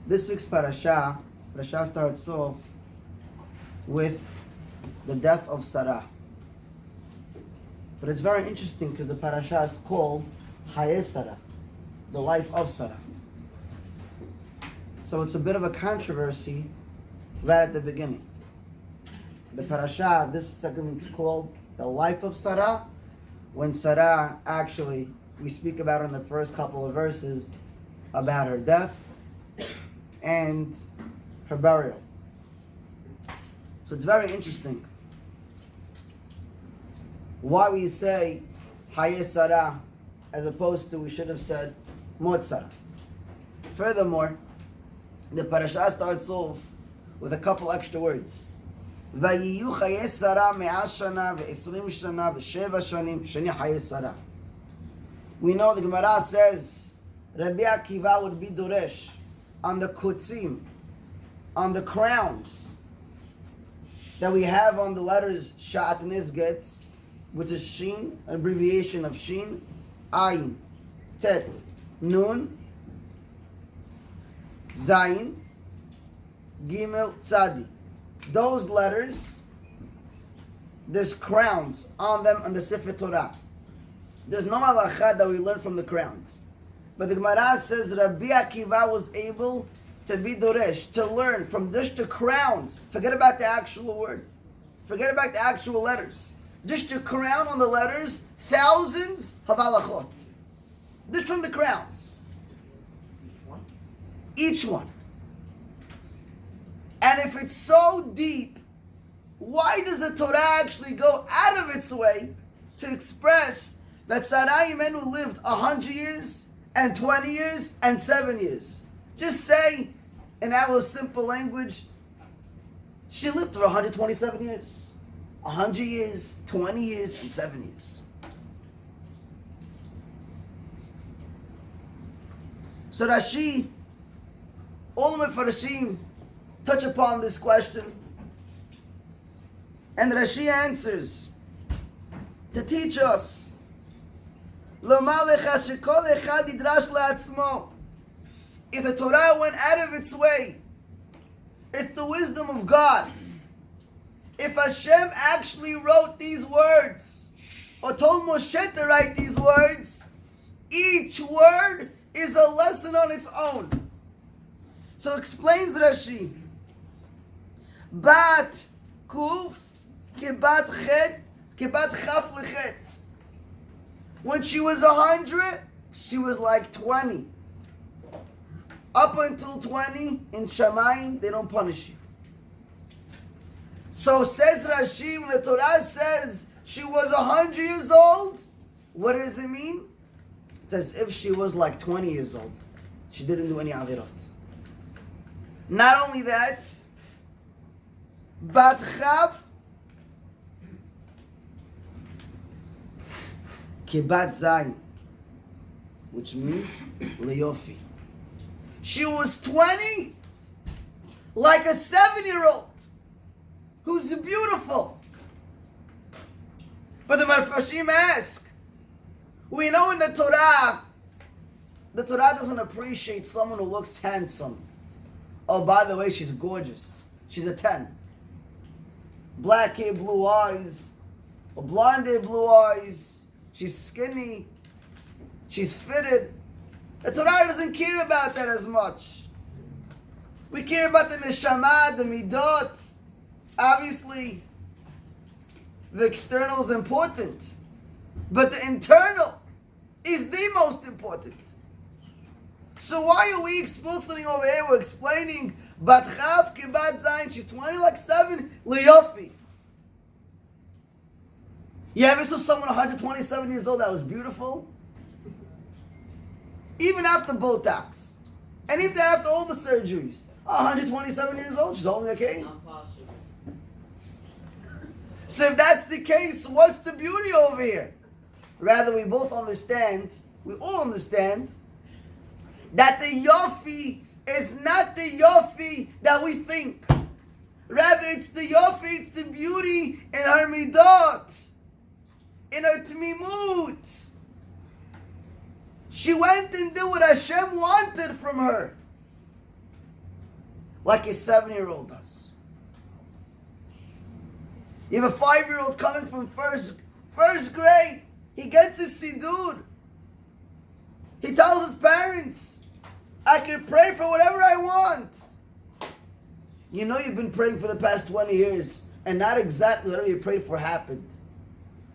This week's parasha starts off with the death of Sarah. But it's very interesting because the parasha is called Hayeh Sarah, the life of Sarah. So it's a bit of a controversy right at the beginning. The parasha, this segment is called the life of Sarah, when Sarah, actually, we speak about her in the first couple of verses about her death and her burial. So it's very interesting why we say Hayeh Sarah as opposed to we should have said Mot Sarah. Furthermore, the parasha starts off with a couple extra words. Vayiyu Hayeh Sarah me'ah shana ve'esrim shana ve'sheva shanim sheni Hayeh Sarah. We know the Gemara says Rabbi Akiva would be Doresh on the kutzim, on the crowns that we have on the letters Sha'at Nizgetz, which is Shin, an abbreviation of Shin, Ayin, Tet, Nun, Zayin, Gimel, Tzadi. Those letters, there's crowns on them on the Sefer Torah. There's no halakha that we learn from the crowns. But the Gemara says that Rabbi Akiva was able to be Doresh, to learn from just the crowns. Forget about the actual word. Forget about the actual letters. Just the crown on the letters, thousands of halachot. Just from the crowns. Each one. And if it's so deep, why does the Torah actually go out of its way to express that Sarah Imenu lived 100 years and 20 years and 7 years? Just say, in our simple language, she lived for 127 years. 100 years, 20 years, and 7 years. So Rashi, all the Mefarashim touch upon this question. And Rashi answers to teach us if the Torah went out of its way, it's the wisdom of God. If Hashem actually wrote these words, or told Moshe to write these words, each word is a lesson on its own. So explains Rashi, Bat Kuf Kibat Chet Kibat Chaf Lechet. When she was 100, she was like 20. Up until 20, in Shamayim, they don't punish you. So says Rashi, when the Torah says she was 100 years old, what does it mean? It's as if she was like 20 years old. She didn't do any avirot. Not only that, Bat Chav Kibat Zayin, which means Leofi. She was 20, like a 7-year-old, who's beautiful. But the Mefarashim ask, we know in the Torah doesn't appreciate someone who looks handsome. Oh, by the way, she's gorgeous. She's a 10. Black hair, blue eyes, or blonde hair, blue eyes. She's skinny. She's fitted. The Torah doesn't care about that as much. We care about the neshama, the midot. Obviously, the external is important, but the internal is the most important. So why are we explicitly over here? We're explaining Bat Chav Kibat Zayin. She's 20 like 7 Leofi. You ever saw someone 127 years old that was beautiful? Even after Botox. And even after all the surgeries. 127 years old, she's only okay. Not possible. So if that's the case, what's the beauty over here? Rather, we all understand, that the Yofi is not the Yofi that we think. Rather, it's the Yofi, it's the beauty in her midot, in her tmimut. She went and did what Hashem wanted from her. like a 7-year-old does. You have a 5-year-old coming from first grade. He gets his siddur. He tells his parents, I can pray for whatever I want. You know you've been praying for the past 20 years, and not exactly whatever you prayed for happened.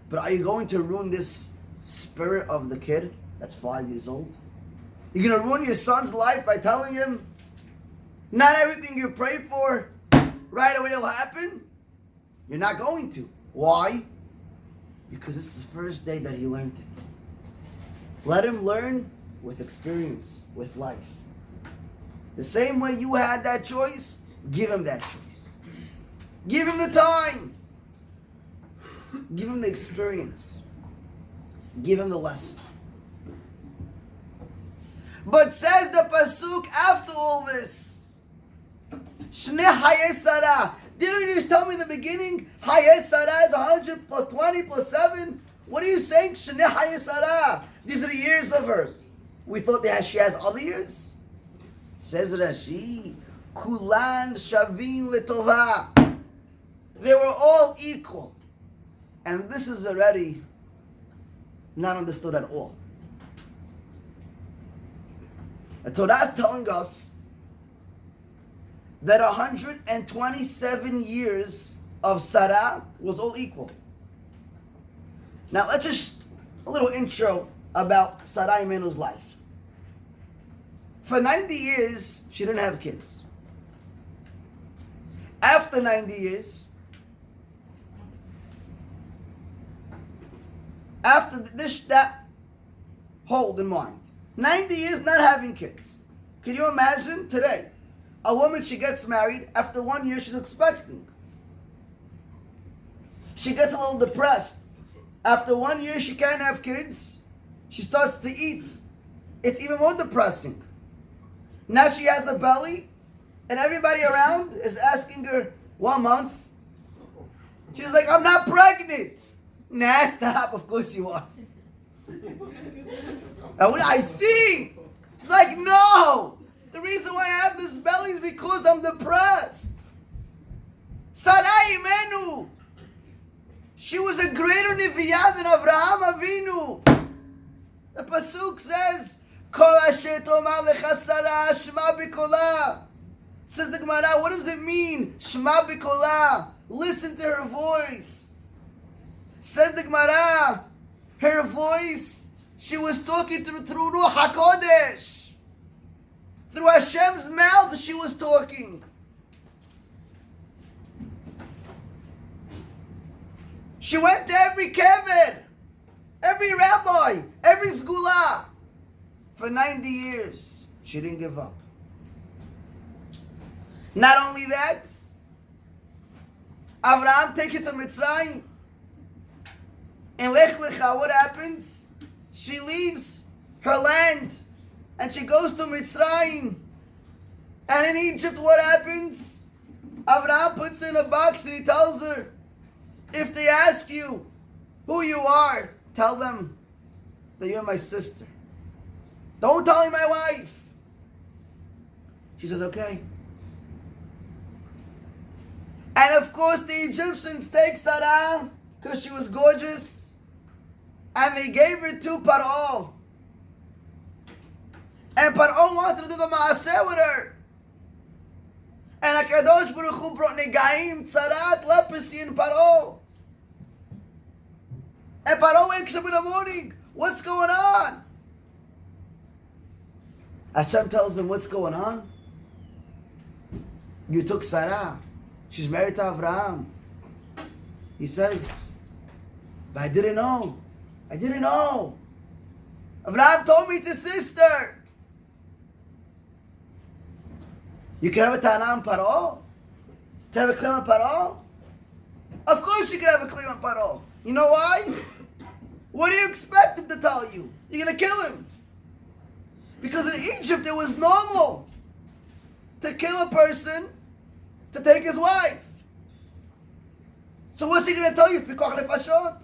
But are you going to ruin this spirit of the kid that's 5 years old? You're going to ruin your son's life by telling him not everything you pray for right away will happen? You're not going to. Why? Because it's the first day that he learned it. Let him learn with experience, with life. The same way you had that choice, give him that choice. Give him the time. Give him the experience. Give him the lesson. But says the pasuk after all this, Shnei Hayeh Sarah. Didn't you just tell me in the beginning, Hayeh Sarah is 100 plus 20 plus 7? What are you saying? Shnei Hayeh Sarah. These are the years of hers. We thought that she has other years. Says Rashi, Kulan Shavin Letova. They were all equal. And this is already not understood at all. The Torah is telling us that 127 years of Sarah was all equal. Now let's just, a little intro about Sarah Imenu's life. For 90 years, she didn't have kids. After 90 years, after this, that, hold in mind. 90 years not having kids. Can you imagine today? A woman, she gets married, after 1 year she's expecting. She gets a little depressed. After 1 year she can't have kids. She starts to eat. It's even more depressing. Now she has a belly, and everybody around is asking her, 1 month? She's like, I'm not pregnant. Nah, stop, of course you are. And what I see, she's like, no. The reason why I have this belly is because I'm depressed. Sarah Imenu, she was a greater Nevi'ah than Avraham Avinu. The Pasuk says, Kol asher tomar lecha Sarah, Shema b'kola. Says the Gemara, what does it mean? Shema b'kola. Listen to her voice. Says the Gemara, her voice, she was talking through Ruach HaKodesh. Through Hashem's mouth she was talking. She went to every kever, every rabbi, every sgula. For 90 years, she didn't give up. Not only that, Avraham takes her to Mitzrayim. In Lech Lecha, what happens? She leaves her land and she goes to Mitzrayim. And in Egypt, what happens? Avraham puts her in a box and he tells her, if they ask you who you are, tell them that you're my sister. Don't tell me my wife. She says, okay. And of course, the Egyptians take Sarah because she was gorgeous, and they gave her to Paro. And Paro wanted to do the maaseh with her. And HaKadosh Baruch Hu brought negaim, tzarat, leprosy in Paro. And Paro wakes up in the morning. What's going on? Hashem tells him, what's going on? You took Sarah. She's married to Avraham. He says, but I didn't know. I didn't know. Avraham told me it's his sister. You can have a Tana on Paro? Can have a claim on Paro? Of course you can have a claim on Paro. You know why? What do you expect him to tell you? You're going to kill him. Because in Egypt it was normal to kill a person to take his wife. So what's he going to tell you? Pikuach nefashot.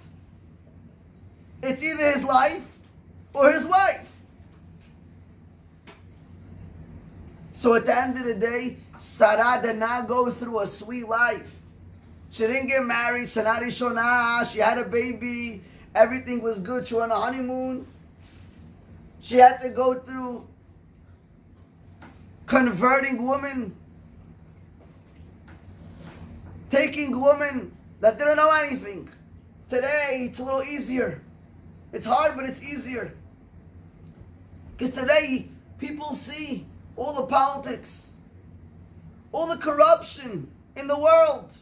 It's either his life or his wife. So at the end of the day, Sarah did not go through a sweet life. She didn't get married. Shana Rishonah, she had a baby. Everything was good. She went on a honeymoon. She had to go through converting women, taking women that didn't know anything. Today, it's a little easier. It's hard, but it's easier. Because today, people see all the politics, all the corruption in the world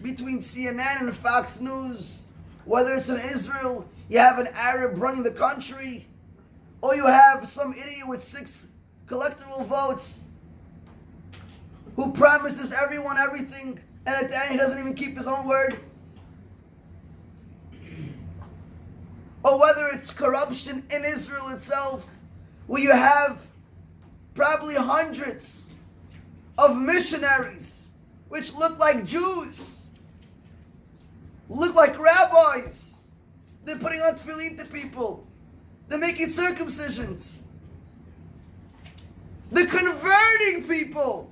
between CNN and Fox News. Whether it's in Israel, you have an Arab running the country, or you have some idiot with 6 collectoral votes who promises everyone everything, and at the end he doesn't even keep his own word. Or whether it's corruption in Israel itself, where you have probably hundreds of missionaries which look like Jews, look like rabbis. They're putting on tefillin to people. They're making circumcisions. They're converting people.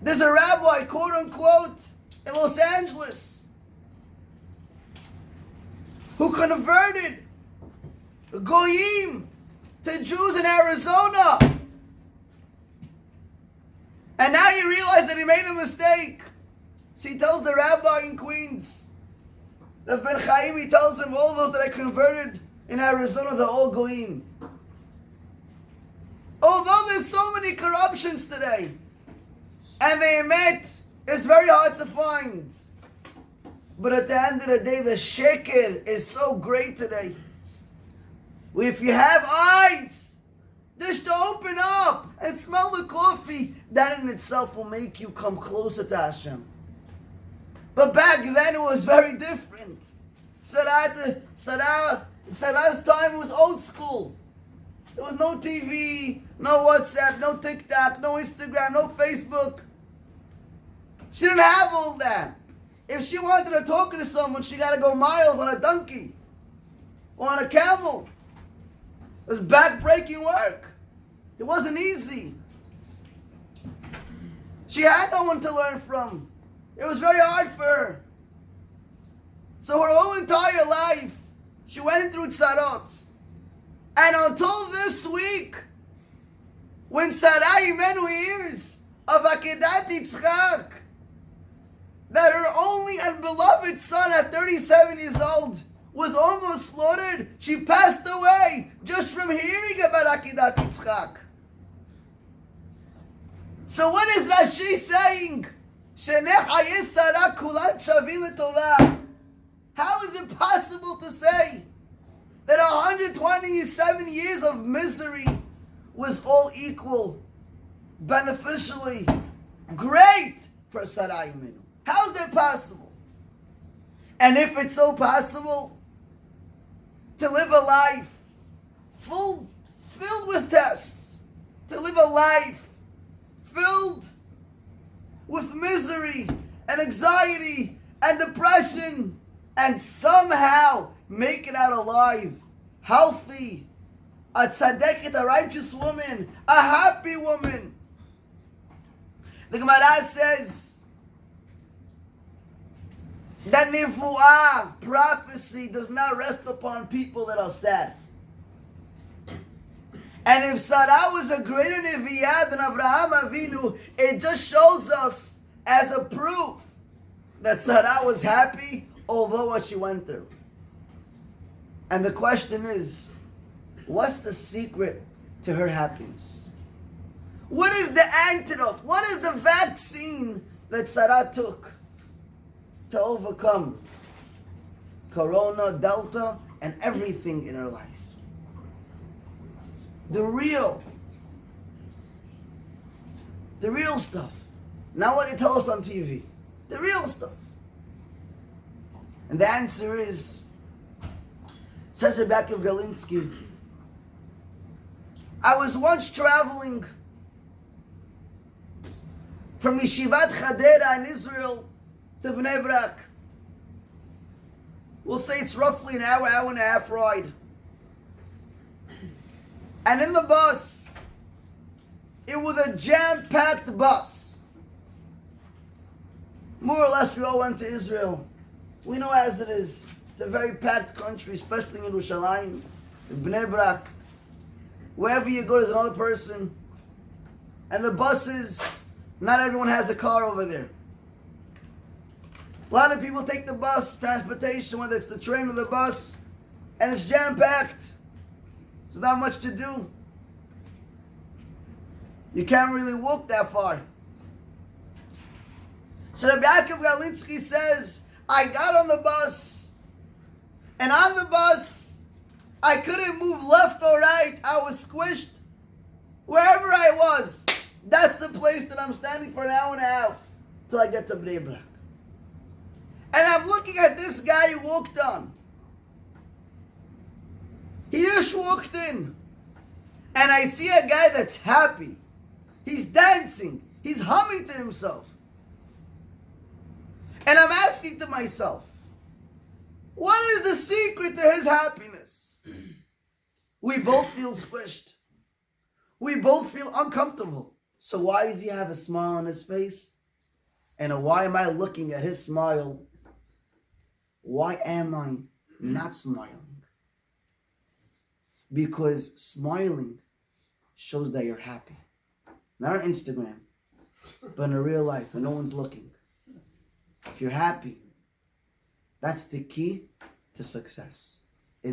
There's a rabbi, quote unquote, in Los Angeles who converted Goyim to Jews in Arizona. And now he realized that he made a mistake. So he tells the rabbi in Queens, Rav Ben Chaim, he tells him, all those that I converted in Arizona, they're all Goyim. Although there's so many corruptions today, and the emet is very hard to find, but at the end of the day, the sheker is so great today. If you have eyes, just to open up and smell the coffee, that in itself will make you come closer to Hashem. But back then it was very different. Sarah's time was old school. There was no TV, no WhatsApp, no TikTok, no Instagram, no Facebook. She didn't have all that. If she wanted to talk to someone, she got to go miles on a donkey or on a camel. It was back-breaking work. It wasn't easy. She had no one to learn from. It was very hard for her. So her whole entire life, she went through tzarot. And until this week, when Sarah Imenu hears of Akedat Yitzchak, that her only and beloved son at 37 years old was almost slaughtered, she passed away just from hearing about Akedat Yitzchak. So what is Rashi saying? Hayeh Sarah kulan shavim letovah. How is it possible to say that 127 years of misery was all equal, beneficially, great for Sarah Imenu? How is that possible? And if it's so possible to live a life filled with tests, to live a life filled with misery and anxiety and depression, and somehow make it out alive, healthy, a tzaddiket, a righteous woman, a happy woman. The Gemara says that nevuah, prophecy, does not rest upon people that are sad. And if Sarah was a greater neviah than Abraham Avinu, it just shows us as a proof that Sarah was happy, although what she went through. And the question is, what's the secret to her happiness? What is the antidote? What is the vaccine that Sarah took to overcome Corona, Delta, and everything in her life? The real stuff. Not what they tell us on TV. The real stuff. And the answer is, says Rebecca Galinsky, I was once traveling from Yeshivat Chadera in Israel to Bnei Brak. We'll say it's roughly an hour and a half ride. And in the bus, with a jam-packed bus. More or less, we all went to Israel. We know as it is. It's a very packed country, especially in Yerushalayim, in Bnei Brak. Wherever you go, there's another person. And the buses, not everyone has a car over there. A lot of people take the bus, transportation, whether it's the train or the bus, and it's jam-packed. There's not much to do. You can't really walk that far. So Rabbi Yaakov Galinsky says, I got on the bus, and on the bus, I couldn't move left or right. I was squished wherever I was. That's the place that I'm standing for an hour and a half till I get to Bnei Brak. And I'm looking at this guy who walked on. He just walked in. And I see a guy that's happy. He's dancing. He's humming to himself. And I'm asking to myself, what is the secret to his happiness? We both feel squished. We both feel uncomfortable. So why does he have a smile on his face? And why am I looking at his smile? Why am I not smiling? Because smiling shows that you're happy. Not on Instagram, but in real life when no one's looking. If you're happy, that's the key to success. A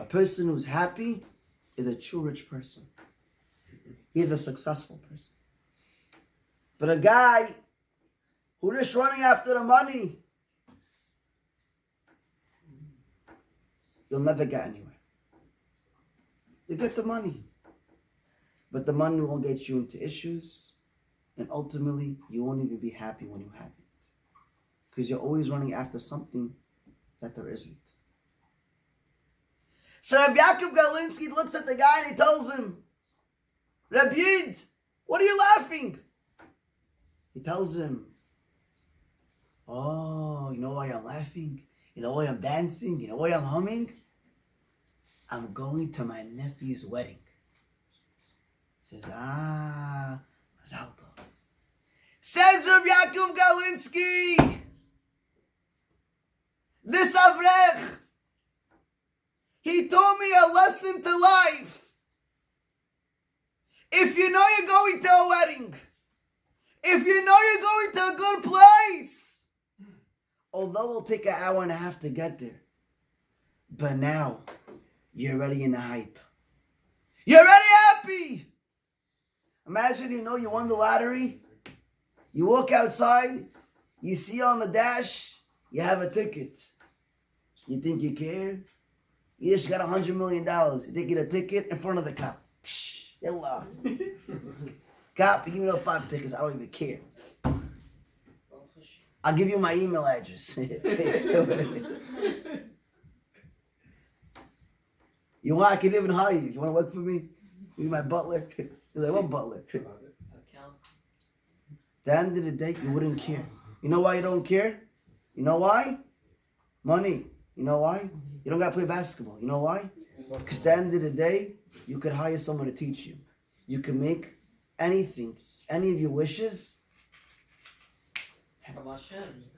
person who's happy is a true rich person. He's a successful person. But a guy who's just running after the money, you'll never get anywhere. You get the money, but the money won't get you into issues, and ultimately, you won't even be happy when you have it. Because you're always running after something that there isn't. So Rabbi Yaakov Galinsky looks at the guy and he tells him, Rabbi Yid, what are you laughing? He tells him, oh, you know why I'm laughing? You know why I'm dancing? You know why I'm humming? I'm going to my nephew's wedding. He says, Mazal Tov. Says Rabbi Yaakov Galinsky, this Avrech, he taught me a lesson to life. If you know you're going to a wedding, if you know you're going to a good place, although it'll take an hour and a half to get there, but now you're already in the hype. You're already happy. Imagine you won the lottery. You walk outside, you see on the dash, you have a ticket. You think you care? You just got $100 million. You take it a ticket in front of the cop. Psh, yalla. Cop, give me those 5 tickets. I don't even care. I'll give you my email address. You want? I can even hire you. You want to work for me? You my butler. You're like, what butler? At the end of the day, you wouldn't care. You know why you don't care? You know why? Money. You know why? You don't got to play basketball. You know why? Because at the end of the day, you could hire someone to teach you. You can make anything, any of your wishes.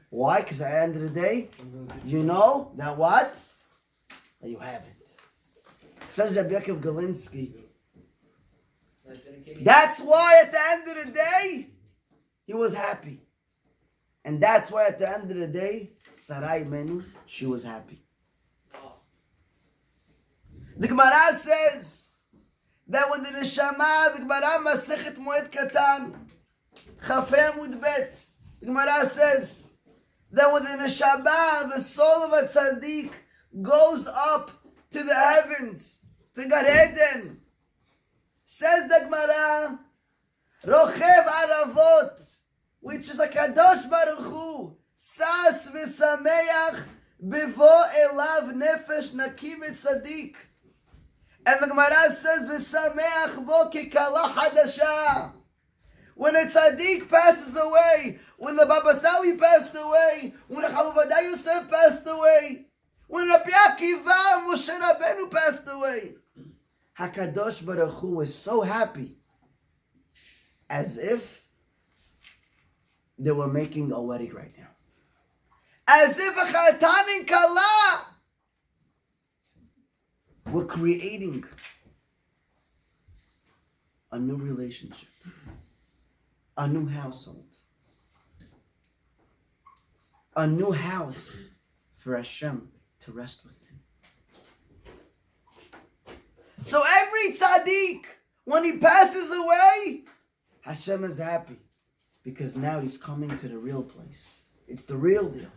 Why? Because at the end of the day, you know that what? That you have it. Says Rabbi Yaakov Galinsky. That's why at the end of the day, he was happy. And that's why at the end of the day, Sarai Menu, she was happy. The Gemara says that when the Neshama, the Gemara Masechet Moed Katan, Chafei Amud Bet, the Gemara says that when the Neshama, the soul of a tzaddik, goes up to the heavens, to Gan Eden, says the Gemara, Rochev Aravot, which is a Kadosh Baruch Hu, Sas v'sameach bevo elav nefesh nakim tzaddik. And the Gemara says, v'sameach bo kekala hadasha. When a tzaddik passes away, when the Baba Sali passed away, when the Chavavadai Yosef passed away, when Rabbi Akiva Moshe Rabbeinu passed away, HaKadosh Baruch Hu was so happy, as if they were making a wedding right now. As if a chatan and kala were creating a new relationship, a new household, a new house for Hashem to rest within. So every tzaddik, when he passes away, Hashem is happy because now he's coming to the real place. It's the real deal.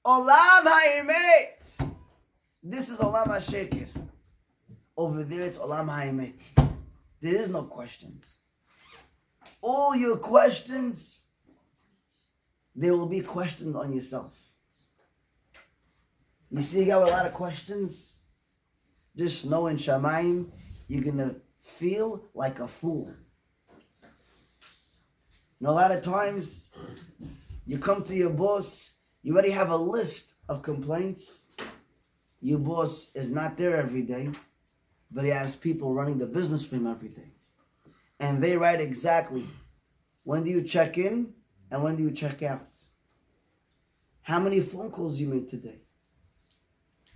Olam ha'emet. This is Olam ha'sheker. Over there it's Olam ha'emet. There is no questions. All your questions, there will be questions on yourself. You see, you got a lot of questions. Just know in Shamayim, you're going to feel like a fool. You know, a lot of times, you come to your boss, you already have a list of complaints. Your boss is not there every day, but he has people running the business for him every day. And they write exactly, when do you check in and when do you check out? How many phone calls you made today?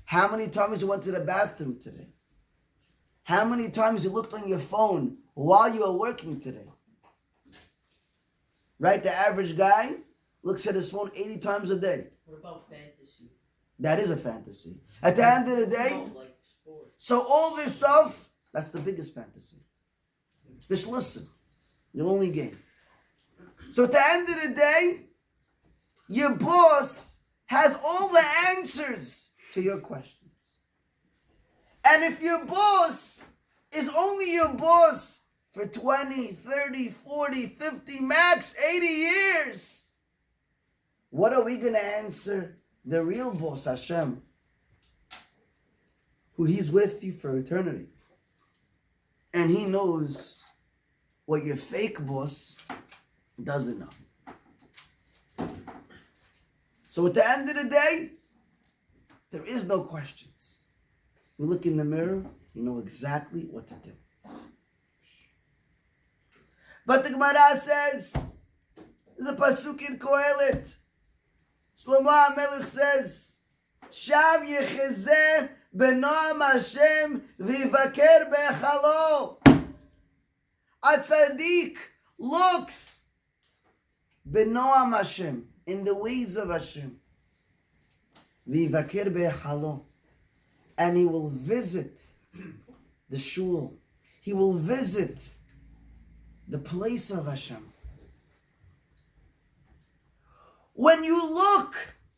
How many times you went to the bathroom today? How many times you looked on your phone while you were working today? Right? The average guy looks at his phone 80 times a day. What about fantasy? That is a fantasy. At the end of the day, No, like sports. so all this stuff, that's the biggest fantasy. Just listen. The only game. So at the end of the day, your boss has all the answers to your questions. And if your boss is only your boss for 20, 30, 40, 50, max 80 years, what are we going to answer the real boss, Hashem, who he's with you for eternity? And he knows what your fake boss doesn't know. So at the end of the day, there is no questions. You look in the mirror, you know exactly what to do. But the Gemara says, there's a pasuk in Kohelet. Shlomo HaMelech says, Sham yechezeh b'noam Hashem v'yivaker b'echalo. A tzaddik looks b'noam Hashem, in the ways of Hashem. V'yivaker b'echalo. And he will visit the shul. He will visit the place of Hashem. When you look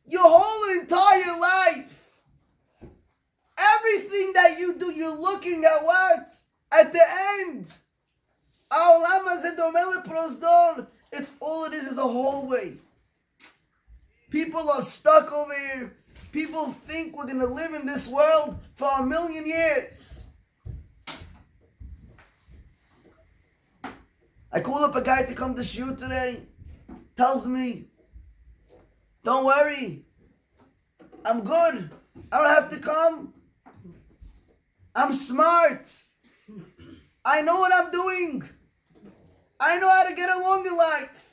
your whole entire life, everything that you do, you're looking at what? At the end. It's all it is a hallway. People are stuck over here. People think we're going to live in this world for 1,000,000 years. I call up a guy to come to Shiur today. Tells me, don't worry. I'm good. I don't have to come. I'm smart. I know what I'm doing. I know how to get along in life.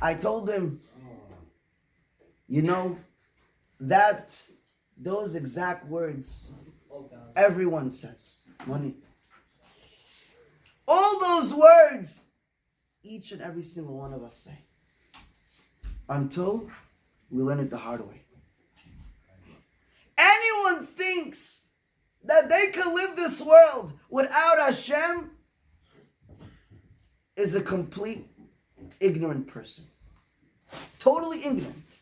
I told him, you know, those exact words, everyone says. Money. All those words, each and every single one of us say. Until we learn it the hard way. Anyone thinks that they can live this world without Hashem is a complete ignorant person. Totally ignorant.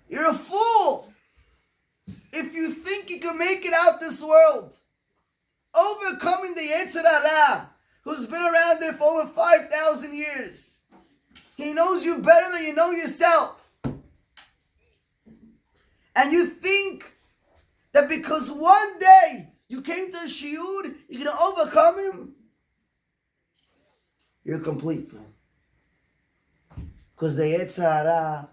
You're a fool if you think you can make it out this world. Overcoming the Yetzer Hara, who's been around there for over 5,000 years. He knows you better than you know yourself. And you think that because one day you came to a Shiur, you're going to overcome him? You're a complete fool. Because the Yetzer Hara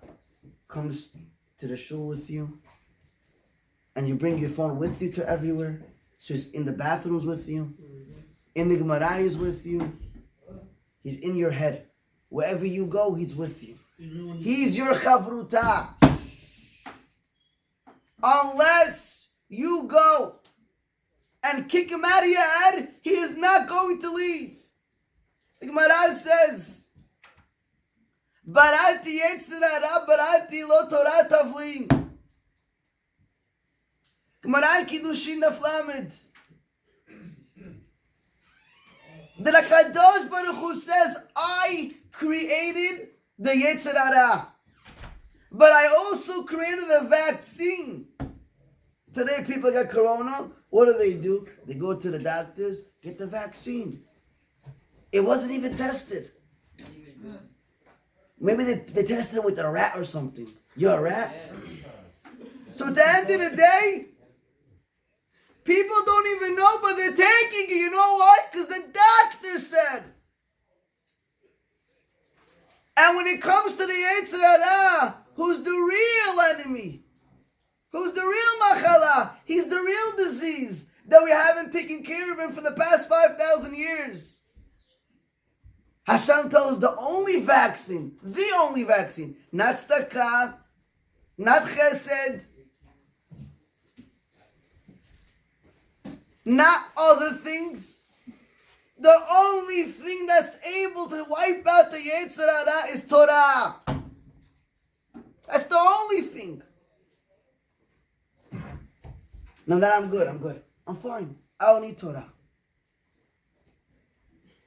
comes to the shul with you and you bring your phone with you to everywhere. So he's in the bathrooms with you. In the Gemara, he's with you. He's in your head. Wherever you go, he's with you. He's your chavruta. Unless you go and kick him out of your head, he is not going to leave. The Gemara says, Barati yetzirara, barati lo Torah tavlin. Gemara Kiddushin Naflamed. The Kadosh Baruch Hu says, I created the Yetzirah, but I also created a vaccine. Today people got corona. What do? They go to the doctors, get the vaccine. It wasn't even tested. Maybe they tested it with a rat or something. You're a rat? So at the end of the day, people don't even know, but they're taking it. You know why? Because the doctor said. And when it comes to the Yetzirah, who's the real enemy? Who's the real machala? He's the real disease that we haven't taken care of him for the past 5,000 years. Hashem tells us the only vaccine, not tzedakah, not chesed, not other things. The only thing that's able to wipe out the Yetzirah is Torah. That's the only thing. Now that I'm good. I'm fine. I don't need Torah.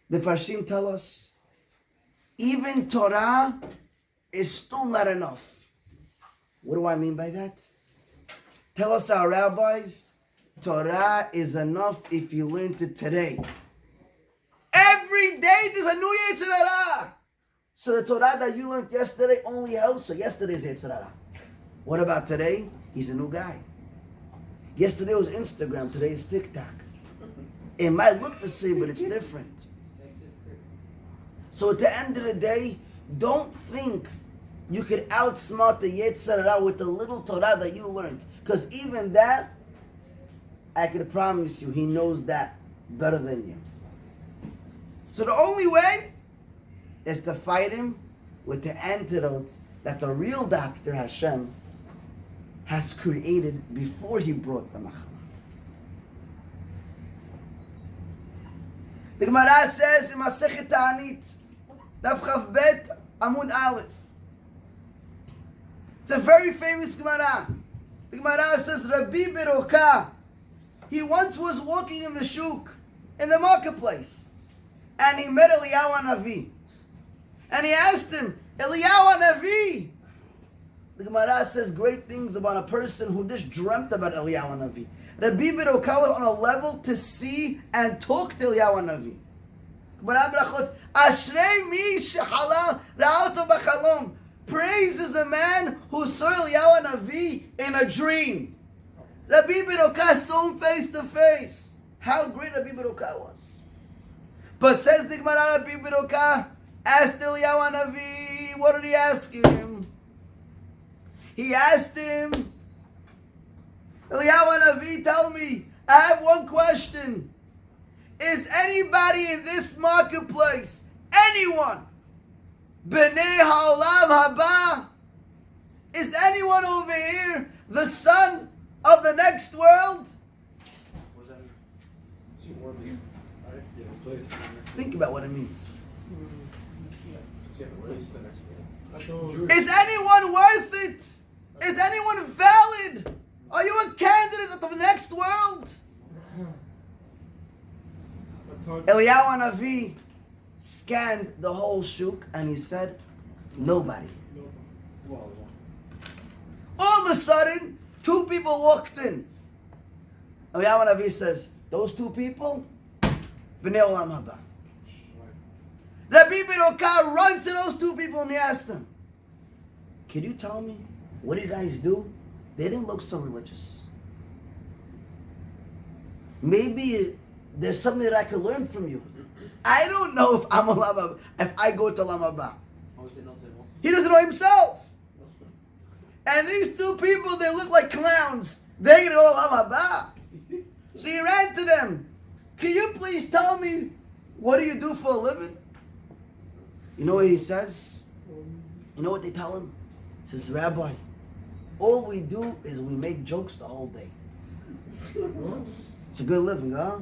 The Farshim tell us, even Torah is still not enough. What do I mean by that? Tell us our rabbis, Torah is enough if you learned it today. Every day there's a new Yetzirah. So the Torah that you learned yesterday only helps, so yesterday's Yetzirah. What about today? He's a new guy. Yesterday was Instagram, today is TikTok. It might look the same, but it's different. So at the end of the day, don't think you could outsmart the Yetzirah with the little Torah that you learned. Because even that, I can promise you, he knows that better than you. So the only way is to fight him with the antidote that the real doctor, Hashem, has created before he brought the Machal. The Gemara says in Masechet Ta'anit, Daf Chav Bet, Amud Aleph. It's a very famous Gemara. The Gemara says, Rabbi Beroka, he once was walking in the shuk, in the marketplace, and he met Eliyahu Hanavi. And he asked him, Eliyahu Hanavi. The Gemara says great things about a person who just dreamt about Eliyahu Hanavi. Rabbi Beroka was on a level to see and talk to Eliyahu Hanavi. Gemara Brachot, Ashrei mi shehala ra'oto b'chalom. Praise is the man who saw Eliyahu Hanavi in a dream. Rabbi Beroka saw him face to face. How great Rabbi Beroka was. But says the Gemara, Rabbi Beroka asked Eliyahu Hanavi, what did he ask him? He asked him, Eliyahu Hanavi, tell me, I have one question. Is anybody in this marketplace, anyone, B'nei Ha'olam Haba, is anyone over here the son of the next world? Think about what it means. Is anyone worth it? Is anyone valid? Are you a candidate of the next world? Eliyahu Hanavi scanned the whole shuk and he said, nobody. All of a sudden, two people walked in. Eliyahu Hanavi says, those two people, B'nei Olam Haba. Rabbi Beroka runs to those two people and he asked them, can you tell me, what do you guys do? They didn't look so religious. Maybe there's something that I could learn from you. I don't know if I'm Olam Haba, if I go to Olam Haba. He doesn't know himself. And these two people, they look like clowns. They're gonna go Olam Haba. So he ran to them. Can you please tell me, what do you do for a living? You know what he says? You know what they tell him? He says, Rabbi, all we do is we make jokes the whole day. It's a good living, huh?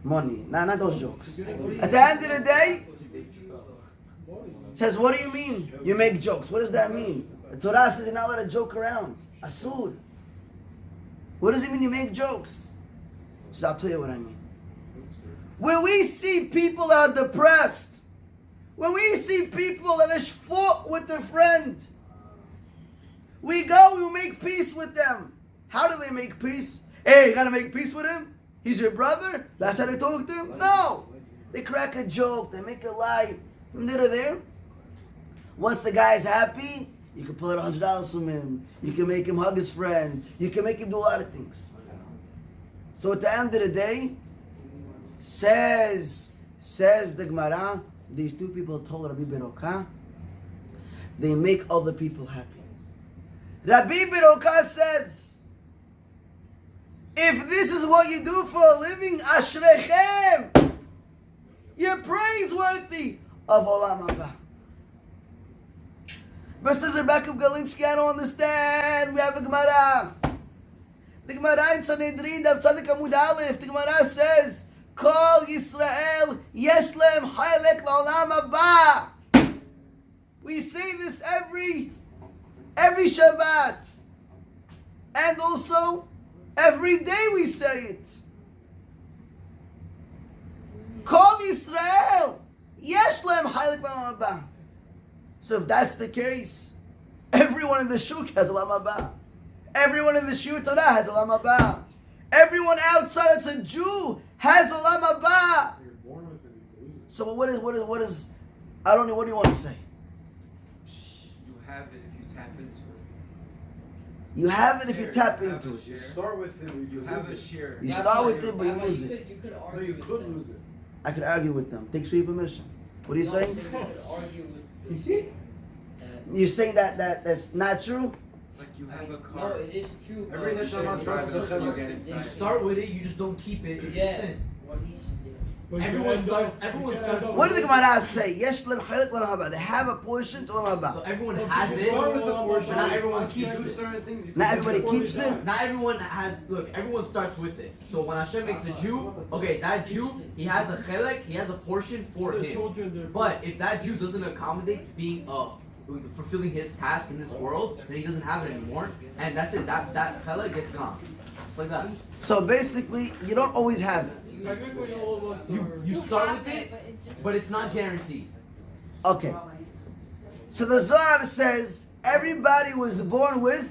Money. Nah, not those jokes. At the end of the day, says, what do you mean? You make jokes. What does that mean? The Torah says you're not allowed to joke around. Asur. What does it mean you make jokes? So I'll tell you what I mean. When we see people that are depressed, when we see people that has fought with their friend, we go, we make peace with them. How do they make peace? Hey, you gotta make peace with him? He's your brother? That's how they talk to him? No! They crack a joke, they make a lie. And they're there. Once the guy's happy, you can pull out $100 from him. You can make him hug his friend. You can make him do a lot of things. So at the end of the day, says the Gemara, these two people told Rabbi Beroka, they make other people happy. Rabbi Beroka says, if this is what you do for a living, ashrechem, you're praiseworthy of Olam Haba. But says Rebecca Galinsky, I don't understand. We have a Gemara. The Gemara in Sanhedrin, Daf Tzadik Amud Aleph, the Gemara says, Kol Yisrael yesh lehem Hayeh la'olam haba. We say this every Shabbat. And also, every day we say it. Kol Yisrael yesh lehem Hayeh la'olam haba. So if that's the case, everyone in the shuk has Olam Haba. Everyone in the Shiur Torah has Olam Haba. Everyone outside that's a Jew has Olam Haba. You're born with it, you lose it. So what is? I don't know. What do you want to say? You have it if you tap into it. You have it if you tap You have into a it. You share. start with it, or You you have a lose it. share. You That's start why with it, but you Rabbi, lose it. You could No, argue you with could them. lose it. I could argue with them. Thanks for your permission. What are you No, saying? You could argue with this. You're saying that's not true? It's like you have a No, car. it is true. but Every neshama it's starts with also a chilek. You get it's- inside. You start with it, you just don't keep it if you Yeah. sin. What he should do. Everyone starts What did the Gemara say? Yesh lehem Hayeh la'olam haba. They have a portion to Olam So Haba. everyone You has it, start with a portion, but not everyone once you keeps do it. certain things, you Not can everybody before keeps you it. die. Not everyone has, look, everyone starts with it. So when Hashem makes a Jew, okay, that Jew, he has a chelek, he has a portion for him. But if that Jew doesn't accommodate to being, fulfilling his task in this world, then he doesn't have it anymore. And that's it, that chelek gets gone. Just like that. So basically, you don't always have it. Technically, all of us are. You start with it, but it's not guaranteed. Okay. So the Zohar says everybody was born with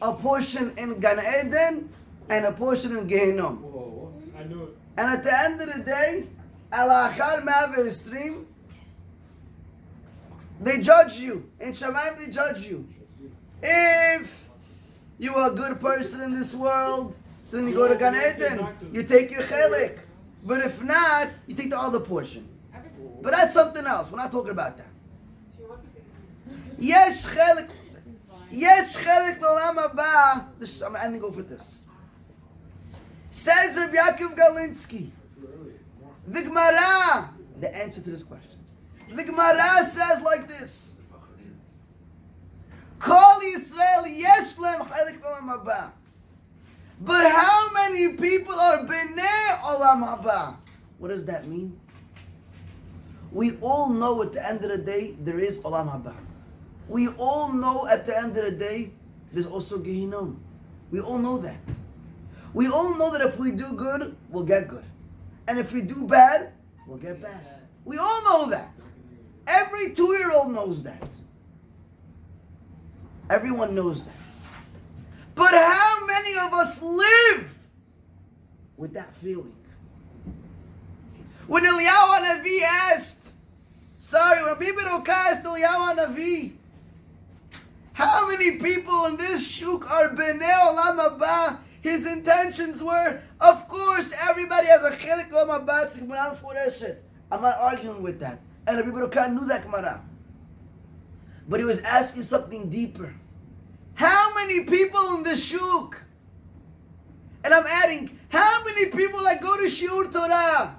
a portion in Gan Eden and a portion in Gehinnom. Whoa. I knew it. And at the end of the day, Al-Achar Ma'avesrim, they judge you. In Shamayim, they judge you. If you are a good person in this world, so then you go to Gan Eden, you take your chelik. But if not, you take the other portion. But that's something else. We're not talking about that. Yesh chelik. Yesh chelik l'olam haba. I'm ending off with this. Says Rabbi Yaakov Galinsky. Too early. The Gemara, the answer to this question. The Gemara says like this. Kol Yisrael yesh lehem Hayeh la'olam haba. But how many people are b'nei olam haba? What does that mean? We all know at the end of the day there is olam haba. We all know at the end of the day there's also Gehinnom. We all know that. We all know that if we do good, we'll get good. And if we do bad, we'll get bad. We all know that. Every 2-year-old knows that. Everyone knows that. But how many of us live with that feeling? When Eliyahu Hanavi asked, when people asked Eliyahu Hanavi, how many people in this shuk are b'nei olam haba? His intentions were, of course, everybody has a chelik olam haba. It's Gemara Mefureshet. I'm not arguing with that. And Rabbi Baruch knew that Gemara. But he was asking something deeper. How many people in the shuk? And I'm adding, how many people that go to Shiur Torah,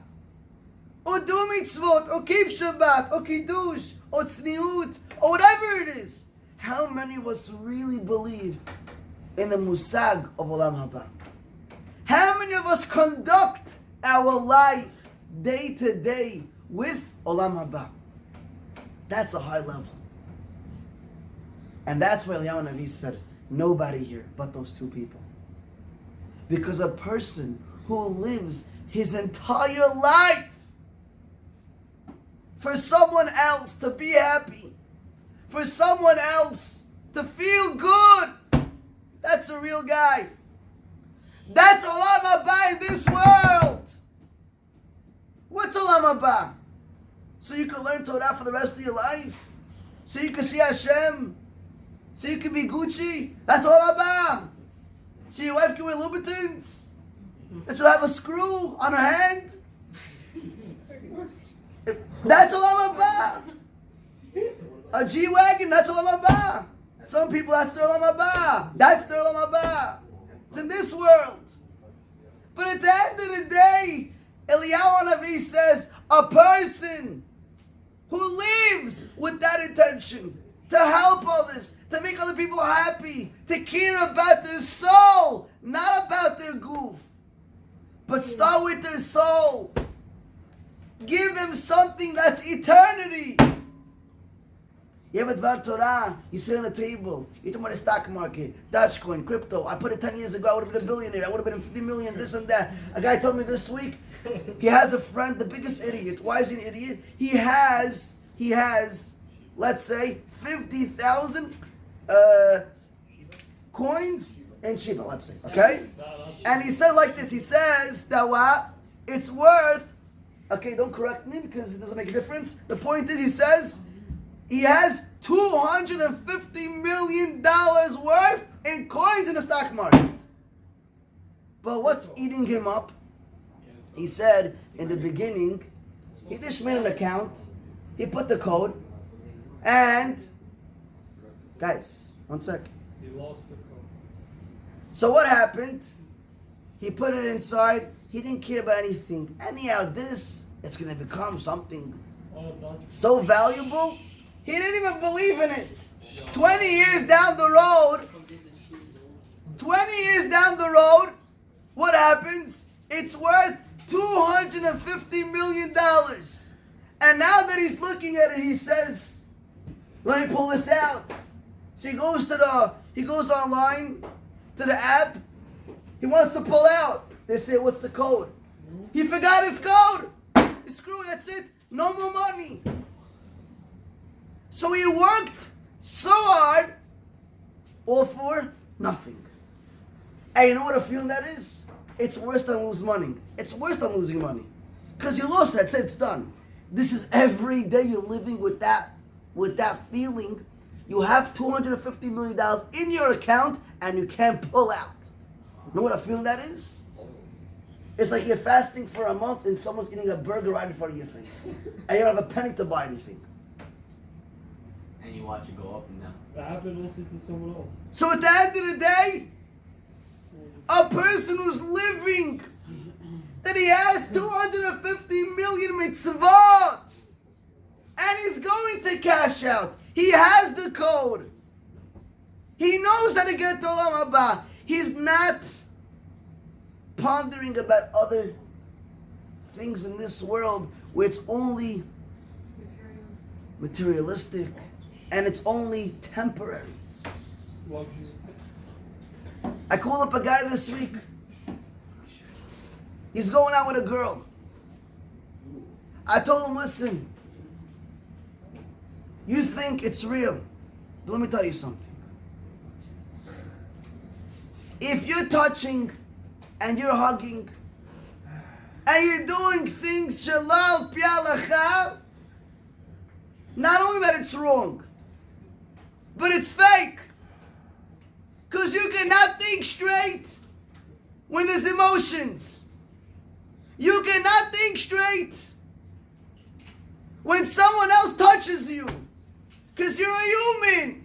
or do mitzvot, or keep Shabbat, or kiddush, or tzniut, or whatever it is? How many of us really believe in the musag of Olam Haba? How many of us conduct our life day to day with Olam Haba? That's a high level. And that's why Eliyahu Navi said, nobody here but those two people. Because a person who lives his entire life for someone else to be happy, for someone else to feel good, that's a real guy. That's Olam Haba in this world. What's Olam Haba? So you can learn Torah for the rest of your life? So you can see Hashem? So you can be Gucci? That's Olam Haba. So your wife can wear Louboutins? And she'll have a screw on her hand? That's Olam Haba. A G-Wagon, that's Olam Haba. Some people, that's their Olam Haba. That's their Olam Haba. It's in this world. But at the end of the day, Eliyahu Navi says, a person who lives with that intention, to help others, to make other people happy, to care about their soul, not about their goof, but start with their soul. Give them something that's eternity. You have a Dvar Torah, you sit on the table, you talk about the stock market, Dogecoin, crypto. I put it 10 years ago, I would have been a billionaire, I would have been 50 million, this and that. A guy told me this week, he has a friend, the biggest idiot. Why is he an idiot? He has, let's say, 50,000 coins in Shiva, let's say, okay? And he said like this, he says that what? It's worth, okay, don't correct me because it doesn't make a difference. The point is, he says, he has $250 million worth in coins in the stock market. But what's eating him up? He said in the beginning, he just made an account, he put the code, and guys, one sec. He lost the code. So what happened? He put it inside. He didn't care about anything. Anyhow, it's going to become something so valuable. He didn't even believe in it. 20 years down the road, 20 years down the road, what happens? It's worth $250 million. And now that he's looking at it, he says, let me pull this out. So he goes online to the app. He wants to pull out. They say, what's the code? He forgot his code. Screw it, that's it. No more money. So he worked so hard, all for nothing. And you know what a feeling that is? It's worse than losing money. It's worse than losing money. Because you lost it, that's it, it's done. This is every day you're living with that feeling. You have $250 million in your account and you can't pull out. You know what a feeling that is? It's like you're fasting for a month and someone's eating a burger right in front of your face. And you don't have a penny to buy anything. And you watch it go up and down. That happened also to someone else. So at the end of the day, a person who's living, that he has 250 million mitzvot, and he's going to cash out. He has the code. He knows how to get to Olam Haba. He's not pondering about other things in this world where it's only materialistic and it's only temporary. Luxury. I called up a guy this week. He's going out with a girl. I told him, listen, you think it's real, but let me tell you something. If you're touching and you're hugging and you're doing things shalal pialacha, not only that it's wrong, but it's fake. Because you cannot think straight when there's emotions. You cannot think straight when someone else touches you. Because you're a human.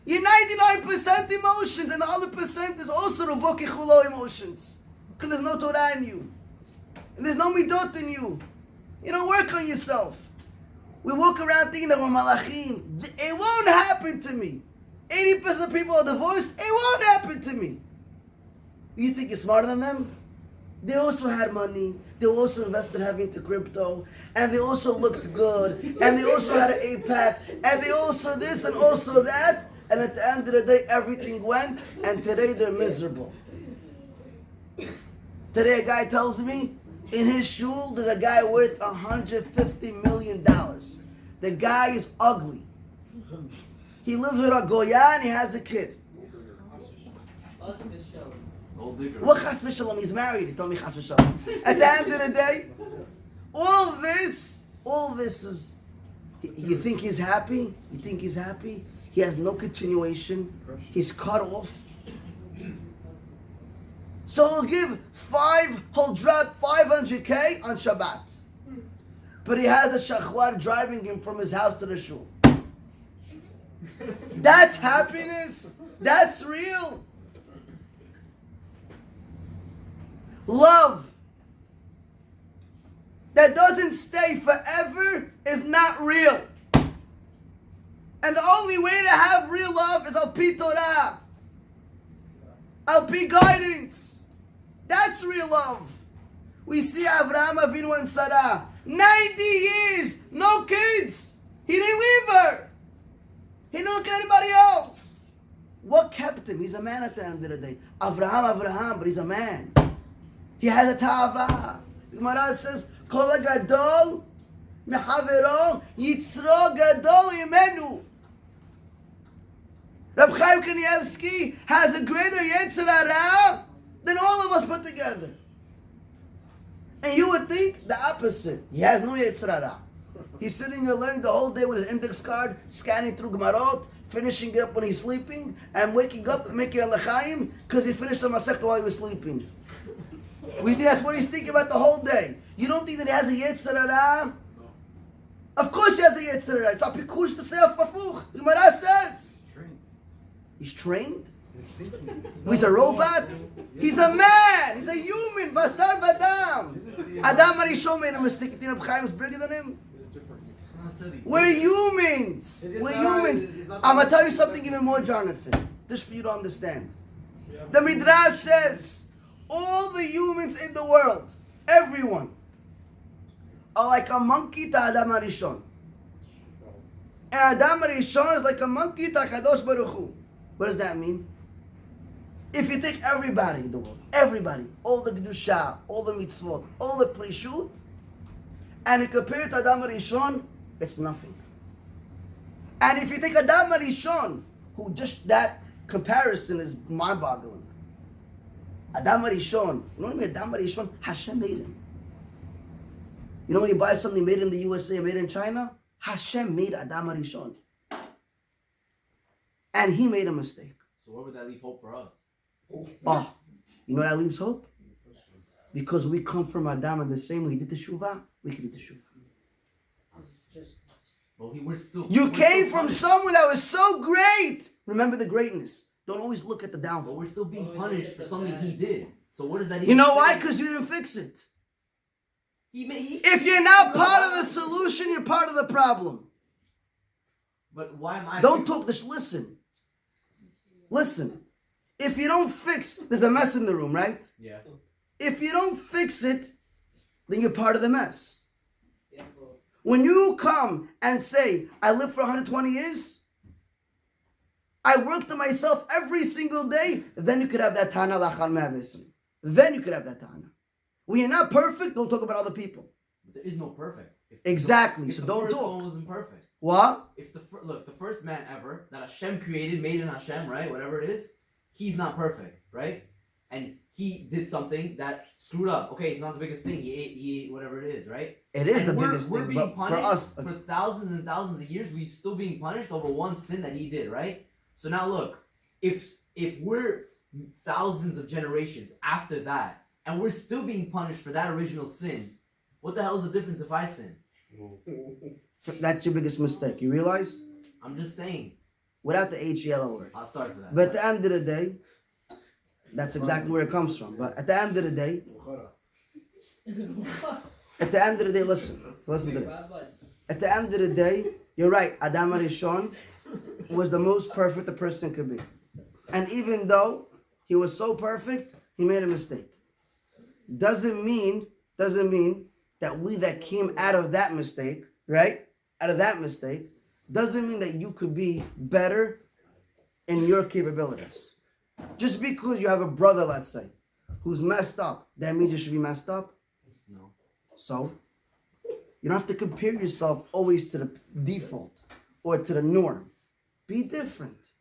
You're 99% emotions, and the other percent is also Rubuki Chulo emotions. Because there's no Torah in you. And there's no Midot in you. You don't work on yourself. We walk around thinking that we're Malachim. It won't happen to me. 80% of people are divorced. It won't happen to me. You think you're smarter than them? They also had money. They also invested heavy into crypto. And they also looked good. And they also had an APAC. And they also this and also that. And at the end of the day, everything went. And today they're miserable. Today a guy tells me, in his shul, there's a guy worth $150 million. The guy is ugly. He lives with a Goya and he has a kid. Gold digger. What chas v'shalom? He's married. He told me chas v'shalom. At the end of the day, all this is, you think he's happy? You think he's happy? He has no continuation. He's cut off. So he'll drop 500K on Shabbat. But he has a shachwar driving him from his house to the shul. That's happiness. That's real. Love that doesn't stay forever is not real. And the only way to have real love is al pi Torah. Al pi guidance. That's real love. We see Avraham Avinu and Sarah. 90 years, no kids. He didn't leave her. He didn't look at anybody else. What kept him? He's a man at the end of the day. Avraham, but he's a man. He has a ta'ava. The Gemara says, Kol gadol mechavero yitzro gadol imenu. Reb Chaim Kanievsky has a greater Yetzer Hara than all of us put together. And you would think the opposite. He has no Yetzer Hara. He's sitting there learning the whole day with his index card, scanning through Gemarot, finishing it up when he's sleeping, and waking up and making a l'chaim because he finished the Masechta while he was sleeping. We think that's what he's thinking about the whole day. You don't think that he has a Yetzer Hara? Of course he has a Yetzer Hara. It's a pikush to say a fafuch. The Gemara says. He's trained? He's a robot? He's a man! He's a human! Basar Vadam! Adam Arishon made a mistake. You think Reb Chaim is bigger than him? We're humans! We're humans! I'm going to tell you something even more, Jonathan. Just for you to understand. The Midrash says, all the humans in the world, everyone, are like a monkey to Adam Arishon. And Adam Arishon is like a monkey to HaKadosh Baruch Hu. What does that mean? If you take everybody in the world, everybody, all the Kedusha, all the mitzvot, all the prishut, and you compare it to Adam Arishon, it's nothing. And if you take Adam Arishon, who just that comparison is mind-boggling. Adam Arishon, you know what I mean? Adam Arishon, Hashem made him. You know when you buy something made in the USA, made in China? Hashem made Adam Arishon. And he made a mistake. So where would that leave hope for us? Oh, you know that leaves hope? Because we come from Adam in the same way he did the Shuvah, we can do the Shuvah. But we're still... You we're came still from punished. someone that was so great. Remember the greatness. Don't always look at the But downfall. we're still being punished for something he did. So what does that even You know why? say? Because you didn't fix it. He If you're not part of the solution, you're part of the problem. But why am I... Don't talk this. Listen. Listen. If you don't fix, there's a mess in the room, right? Yeah. If you don't fix it, then you're part of the mess. When you come and say, I lived for 120 years, I worked on myself every single day, then you could have that Tana Lachal Me'avisri. Then you could have that Tana. When you're not perfect, don't talk about other people. But there is no perfect. Exactly, If so the don't first talk. one wasn't perfect. What? If the first man ever that Hashem created, made in Hashem, right? Whatever it is, he's not perfect, right? And he did something that screwed up. Okay, it's not the biggest thing. He ate whatever it is, right? It is And the we're biggest thing, being but for punished us, for thousands and thousands of years. We're still being punished over one sin that he did, right? So now look, if we're thousands of generations after that, and we're still being punished for that original sin, what the hell is the difference if I sin? that's your biggest mistake. You realize? I'm just saying. without the H-E-L-L word. I'll start for that. But at the end of the day, that's exactly where it comes from. But at the end of the day, listen to this. At the end of the day, you're right. Adam HaRishon was the most perfect a person could be. And even though he was so perfect, he made a mistake. Doesn't mean that we that came out of that mistake, right? Out of that mistake, doesn't mean that you could be better in your capabilities. Just because you have a brother, let's say, who's messed up, that means you should be messed up? No. So, you don't have to compare yourself always to the default or to the norm. Be different.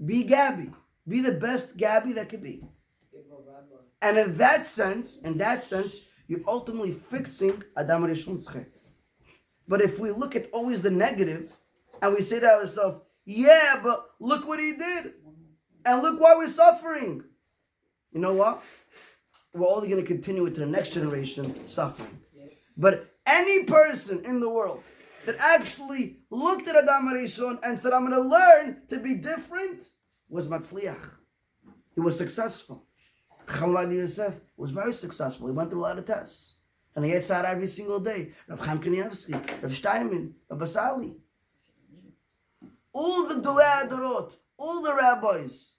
Be Gabby. Be the best Gabby that could be. And in that sense, you're ultimately fixing Adam HaRishon's chet. But if we look at always the negative, and we say to ourselves, yeah, but look what he did. And look why we're suffering. You know what? We're only going to continue it to the next generation suffering. But any person in the world that actually looked at Adam HaRishon and said, I'm going to learn to be different, was Matzliach. He was successful. Chacham Yosef was very successful. He went through a lot of tests. And he had Tzara every single day. Reb Chaim Kanievsky, Reb Steinman, Reb Basali. All the Dolei Adorot, all the rabbis.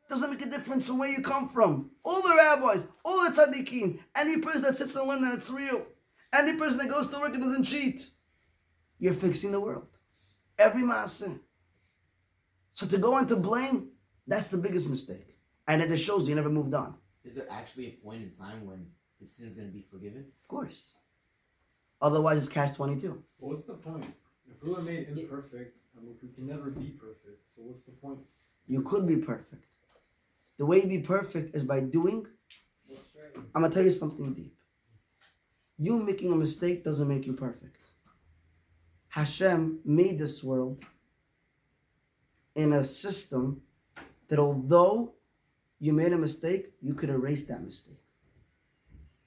Doesn't make a difference from where you come from. All the rabbis, all the tzaddikim, any person that sits and learns that it's real. Any person that goes to work and doesn't cheat. You're fixing the world. Every maaseh. So to go into blame, that's the biggest mistake. And it shows you never moved on. Is there actually a point in time when his sin's going to be forgiven? Of course. Otherwise, it's catch-22. Well, what's the point? If we were made imperfect, I mean, we can never be perfect. So what's the point? You could be perfect. The way you be perfect is by doing. I'm going to tell you something deep. You making a mistake doesn't make you perfect. Hashem made this world in a system that although you made a mistake, you could erase that mistake.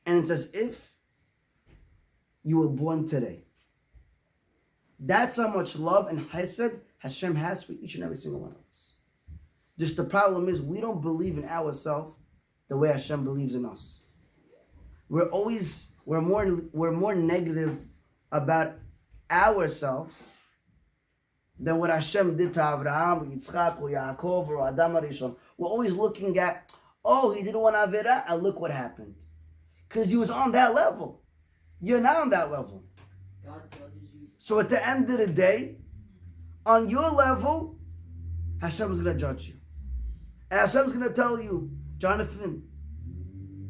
And it's as if you were born today. That's how much love and chesed Hashem has for each and every single one of us. Just the problem is we don't believe in ourselves the way Hashem believes in us. We're more negative about ourselves than what Hashem did to Avraham, Yitzchak, or Yaakov, or Adam HaRishon. We're always looking at, oh, he did one Avera, and look what happened. Because he was on that level. You're not on that level. God judges you. So at the end of the day, on your level, Hashem is going to judge you. And Hashem is going to tell you, Jonathan,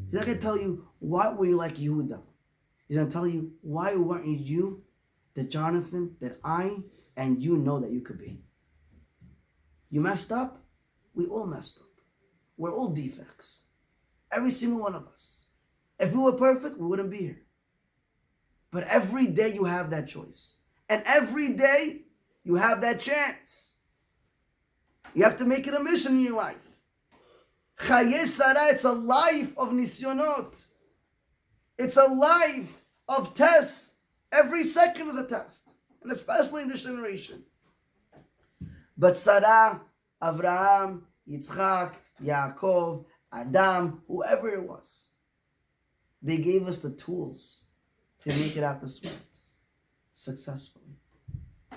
he's not going to tell you, why were you like Yehuda? He's going to tell you, why weren't you the Jonathan that I and you know that you could be? You messed up? We all messed up. We're all defects. Every single one of us. If we were perfect, we wouldn't be here. But every day you have that choice. And every day you have that chance. You have to make it a mission in your life. Hayeh Sarah, it's a life of nisyonot. It's a life of tests. Every second is a test. And especially in this generation. But Sarah, Avraham, Yitzchak, Yaakov, Adam, whoever it was, they gave us the tools to make it out this world successfully.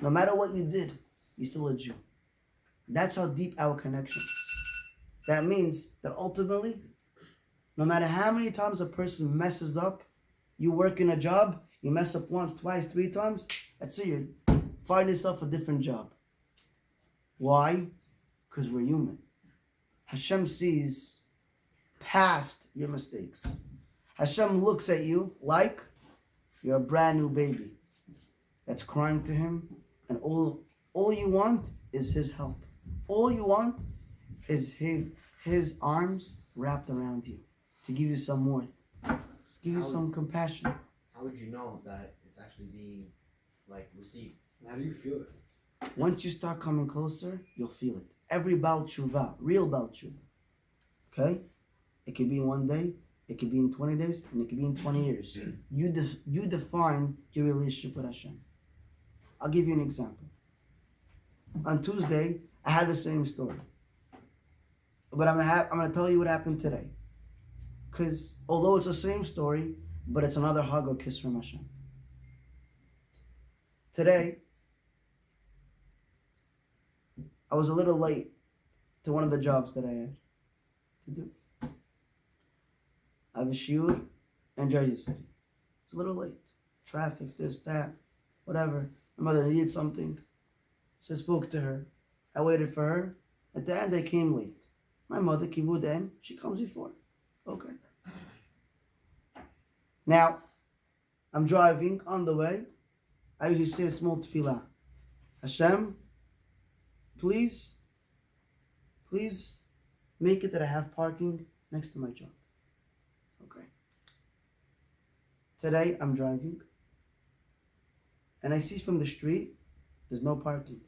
No matter what you did, you're still a Jew. That's how deep our connection is. That means that ultimately, no matter how many times a person messes up, you work in a job, you mess up once, twice, 3 times, that's it. You find yourself a different job. Why? Because we're human. Hashem sees past your mistakes. Hashem looks at you like you're a brand new baby that's crying to him, and all you want is his help. All you want is his arms wrapped around you to give you some warmth, to give you some compassion. How would you know that it's actually being received? How do you feel it? Once you start coming closer, you'll feel it. Every Baal Tshuva, real Baal Tshuva, okay? It could be in 1 day, it could be in 20 days, and it could be in 20 years. You define your relationship with Hashem. I'll give you an example. On Tuesday, I had the same story. But I'm gonna tell you what happened today. Because although it's the same story, but it's another hug or kiss from Hashem. Today, I was a little late to one of the jobs that I had to do. I have a shiur in Jersey City. I was a little late. Traffic, this, that, whatever. My mother needed something. So I spoke to her. I waited for her. At the end, I came late. My mother, Kivudem, she comes before. Okay. Now, I'm driving on the way. I usually say a small tefillah. Hashem, please make it that I have parking next to my job. Okay. Today, I'm driving. And I see from the street, there's no parking.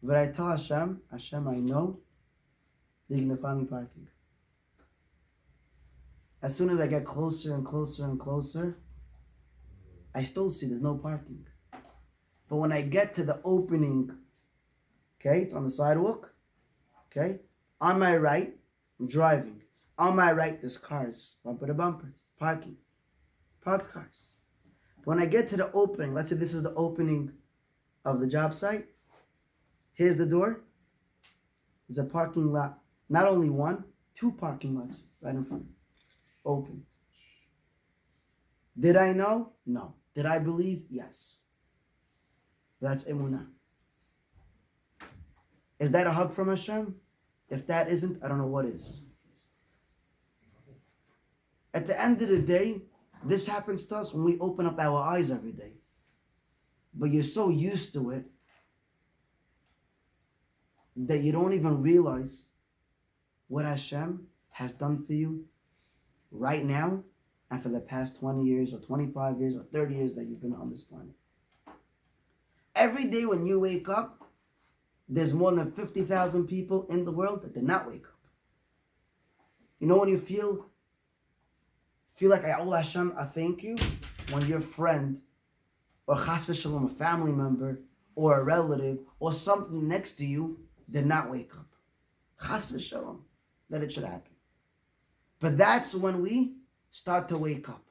But I tell Hashem, I know they're going to find me parking. As soon as I get closer and closer and closer, I still see there's no parking. But when I get to the opening, okay, it's on the sidewalk, okay, on my right, I'm driving. On my right, there's cars, bumper to bumper, parking, parked cars. When I get to the opening, let's say this is the opening of the job site. Here's the door. There's a parking lot. Not only one, two parking lots right in front of me. Open. Did I know? No. Did I believe? Yes. That's emunah. Is that a hug from Hashem? If that isn't, I don't know what is. At the end of the day, this happens to us when we open up our eyes every day. But you're so used to it that you don't even realize what Hashem has done for you right now and for the past 20 years or 25 years or 30 years that you've been on this planet. Every day when you wake up, there's more than 50,000 people in the world that did not wake up. You know when you feel like I owe Hashem a thank you? When your friend or chas v'shalom, a family member or a relative or something next to you did not wake up. Chas v'shalom, that it should happen. But that's when we start to wake up.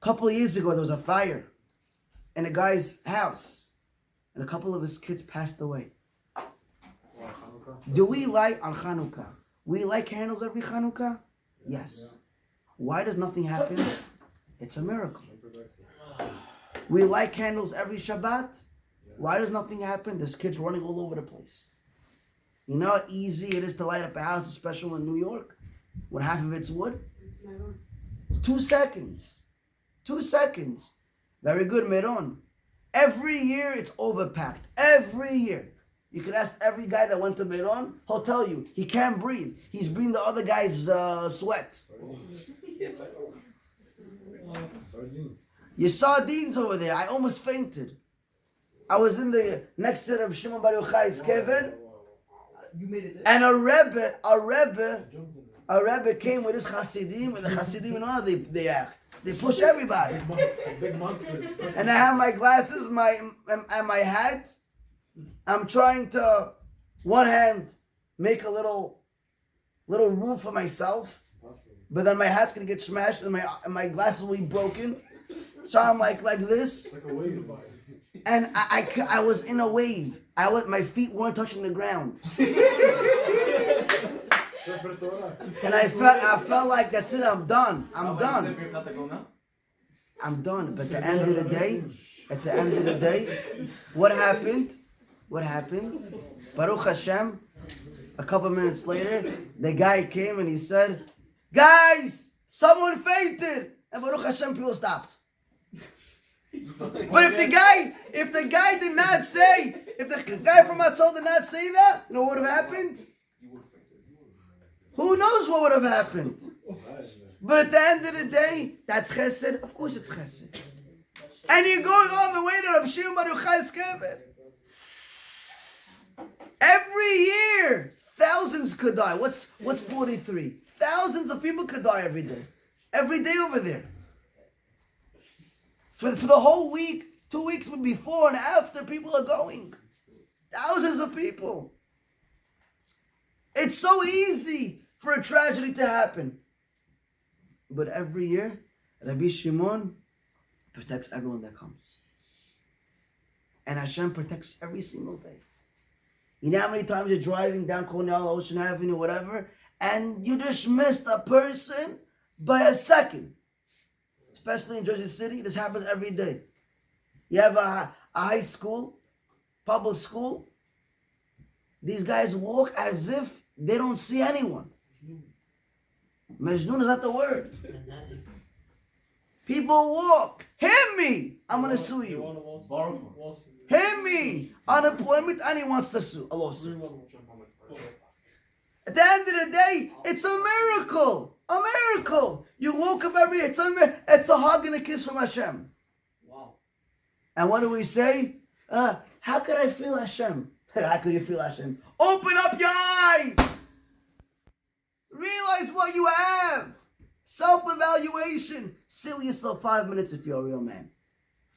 A couple of years ago, there was a fire in a guy's house, and a couple of his kids passed away. Do we light on Chanukah? We light candles every Chanukah? Yes. Why does nothing happen? It's a miracle. We light candles every Shabbat. Why does nothing happen? There's kids running all over the place. You know how easy it is to light up a house, especially in New York, when half of it's wood? 2 seconds. 2 seconds. Very good, Meron. Every year it's overpacked. Every year. You could ask every guy that went to Meron, he'll tell you, he can't breathe. He's breathing the other guy's sweat. Sardines. Your sardines over there. I almost fainted. I was in the next to Reb Shimon Bar Yochai's kever, You made it there? and a Rebbe came with his Hasidim, and the Hasidim, you know how they act. They push everybody. Big monsters. And I have my glasses, and my hat. I'm trying to, one hand, make a little room for myself, but then my hat's gonna get smashed, and my glasses will be broken. So I'm like this. It's like a wave. And I was in a wave. My feet weren't touching the ground. And I felt like that's it, I'm done. I'm done. I'm done. But at the end of the day, what happened? Baruch Hashem, a couple minutes later, the guy came and he said, "Guys, someone fainted." And Baruch Hashem, people stopped. But if the guy did not say, if the guy from Atzal did not say that, you know what would have happened? Who knows what would have happened? But at the end of the day, that's chesed. Of course it's chesed. And you're going all the way to Reb Shimon Bar Yochai's kever. Every year, thousands could die. What's 43? Thousands of people could die every day. Every day over there. For the whole week, 2 weeks before and after, people are going. Thousands of people. It's so easy for a tragedy to happen. But every year, Rabbi Shimon protects everyone that comes. And Hashem protects every single day. You know how many times you're driving down Cornell, Ocean Avenue, whatever, and you just missed a person by a second. Especially in Jersey City, this happens every day. You have a high school, public school. These guys walk as if they don't see anyone. Majnun is not the word. People walk. Hit me. I'm going to sue you. Hit me. Unemployment, and he wants to sue. A lawsuit. At the end of the day, it's a miracle. A miracle. You woke up every day. It's a hug and a kiss from Hashem. Wow. And what do we say? How could I feel Hashem? How could you feel Hashem? Open up your eyes. Realize what you have. Self-evaluation. Sit with yourself 5 minutes if you're a real man.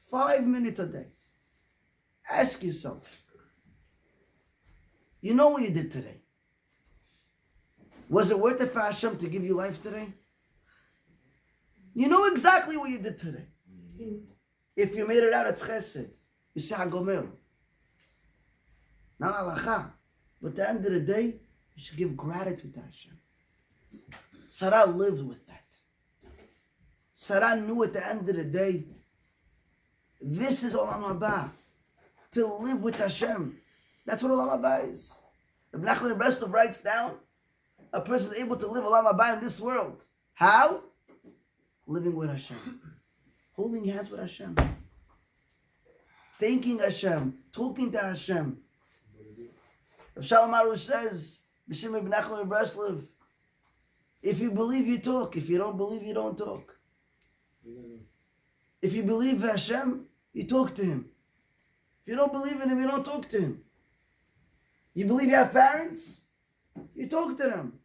5 minutes a day. Ask yourself. You know what you did today. Was it worth it for Hashem to give you life today? You know exactly what you did today. If you made it out, it's chesed. You say hagomer. Not halacha. But at the end of the day, you should give gratitude to Hashem. Sarah lived with that. Sarah knew at the end of the day, this is Olam Haba. To live with Hashem. That's what Olam Haba is. Rabbi Nachman Breslov writes down, a person is able to live Olam Haba in this world. How? Living with Hashem. Holding hands with Hashem. Thanking Hashem. Talking to Hashem. Rav Shalom Arush says, B'Shem Rabbi Nachman Breslov, if you believe, you talk. If you don't believe, you don't talk. If you believe Hashem, you talk to Him. If you don't believe in Him, you don't talk to Him. You believe you have parents? You talk to them.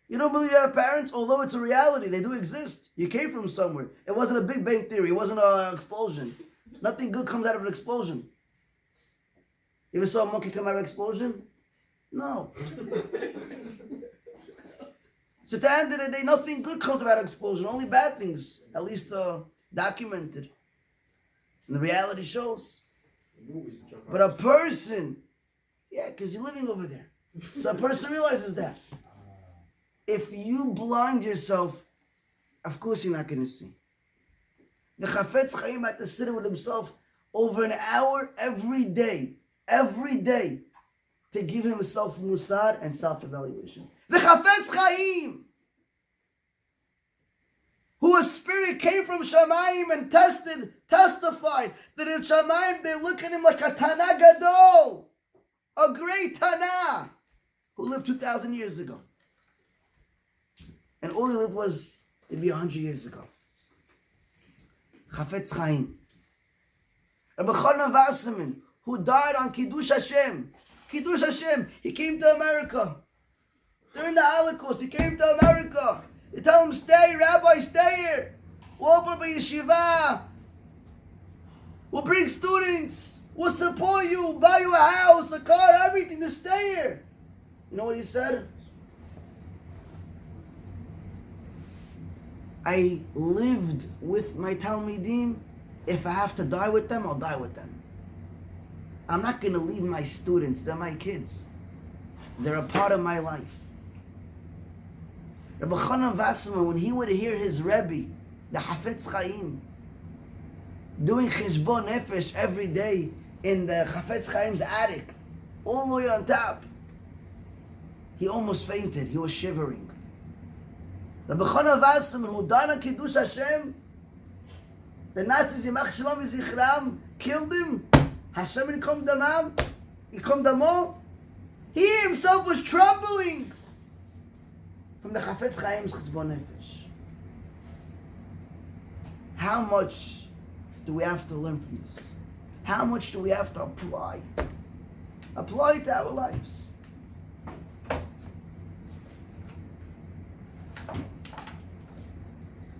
You don't believe you have parents? Although it's a reality, they do exist. You came from somewhere. It wasn't a Big Bang Theory. It wasn't an explosion. Nothing good comes out of an explosion. You ever saw a monkey come out of an explosion? No. So at the end of the day, nothing good comes out of an explosion. Only bad things, at least documented. And the reality shows. But a person, yeah, because you're living over there. So a person realizes that. If you blind yourself, of course you're not going to see. The Chafetz Chaim had to sit with himself over an hour every day, to give himself musar and self-evaluation. The Chafetz Chaim, who a spirit came from Shamayim and testified that in Shamayim they look at him like a Tana Gadol, a great Tana, who lived 2,000 years ago. And all he lived was, it'd be 100 years ago. Chafetz Chaim. Rabbi Chanan Wasserman, who died on Kiddush Hashem. Kiddush Hashem. He came to America. During the Holocaust, he came to America. They tell him, stay, Rabbi, stay here. We'll open up a yeshiva. We'll bring students. We'll support you, buy you a house, a car, everything to stay here. You know what he said? I lived with my Talmidim. If I have to die with them, I'll die with them. I'm not going to leave my students. They're my kids. They're a part of my life. Rabbi Chanan Wasserman, when he would hear his Rebbe, the Chafetz Chaim, doing Cheshbon Nefesh every day in the Chafetz Chaim's attic, all the way on top, he almost fainted. He was shivering. Rabbi Chanan Wasserman, who died on Kiddush Hashem, the Nazis, Yimach Shalom Yizichram, killed him. Hashem Yikom Damam, Yikom Damo. He himself was trembling from the Chafetz Chaim's Cheshbon Nefesh. How much do we have to learn from this? How much do we have to apply? Apply it to our lives.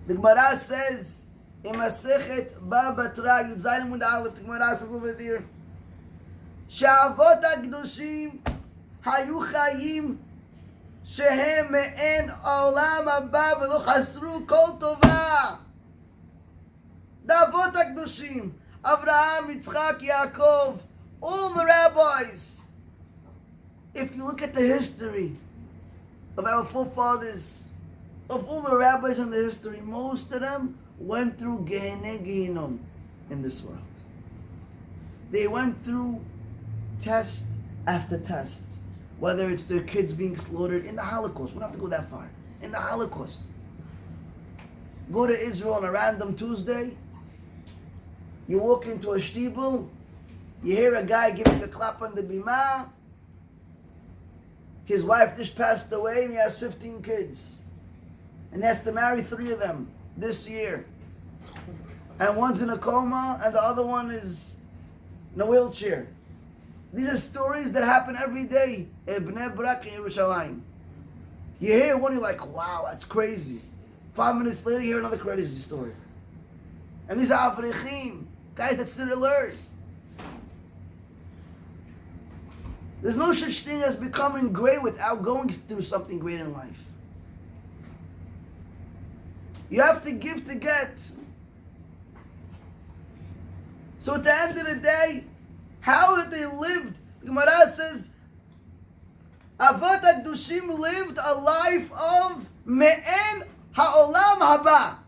The Gemara says, in Masechet Baba Batra, Yud Zayin Amud Aleph, the Gemara says over there, שהאבות הקדושים היו חיים שהם מעין העולם הבא ולא חסרו כל טובה. The האבות הקדושים, Avraham, Yitzchak, Yaakov, all the rabbis. If you look at the history of our forefathers, of all the rabbis in the history, most of them went through Gehinnom in this world. They went through test after test. Whether it's their kids being slaughtered in the Holocaust. We don't have to go that far. In the Holocaust. Go to Israel on a random Tuesday. You walk into a shtibel. You hear a guy giving a clap on the bima. His wife just passed away and he has 15 kids. And he has to marry 3 of them this year. And one's in a coma and the other one is in a wheelchair. These are stories that happen every day in Bnei Brak and Yerushalayim. You hear one, you're like, wow, that's crazy. 5 minutes later, you hear another crazy story. And these are Avrechim, guys that still learn. There's no such thing as becoming great without going through something great in life. You have to give to get. So at the end of the day, how had they lived? The Gemara says, Avot HaKadoshim lived a life of me'en ha'olam haba.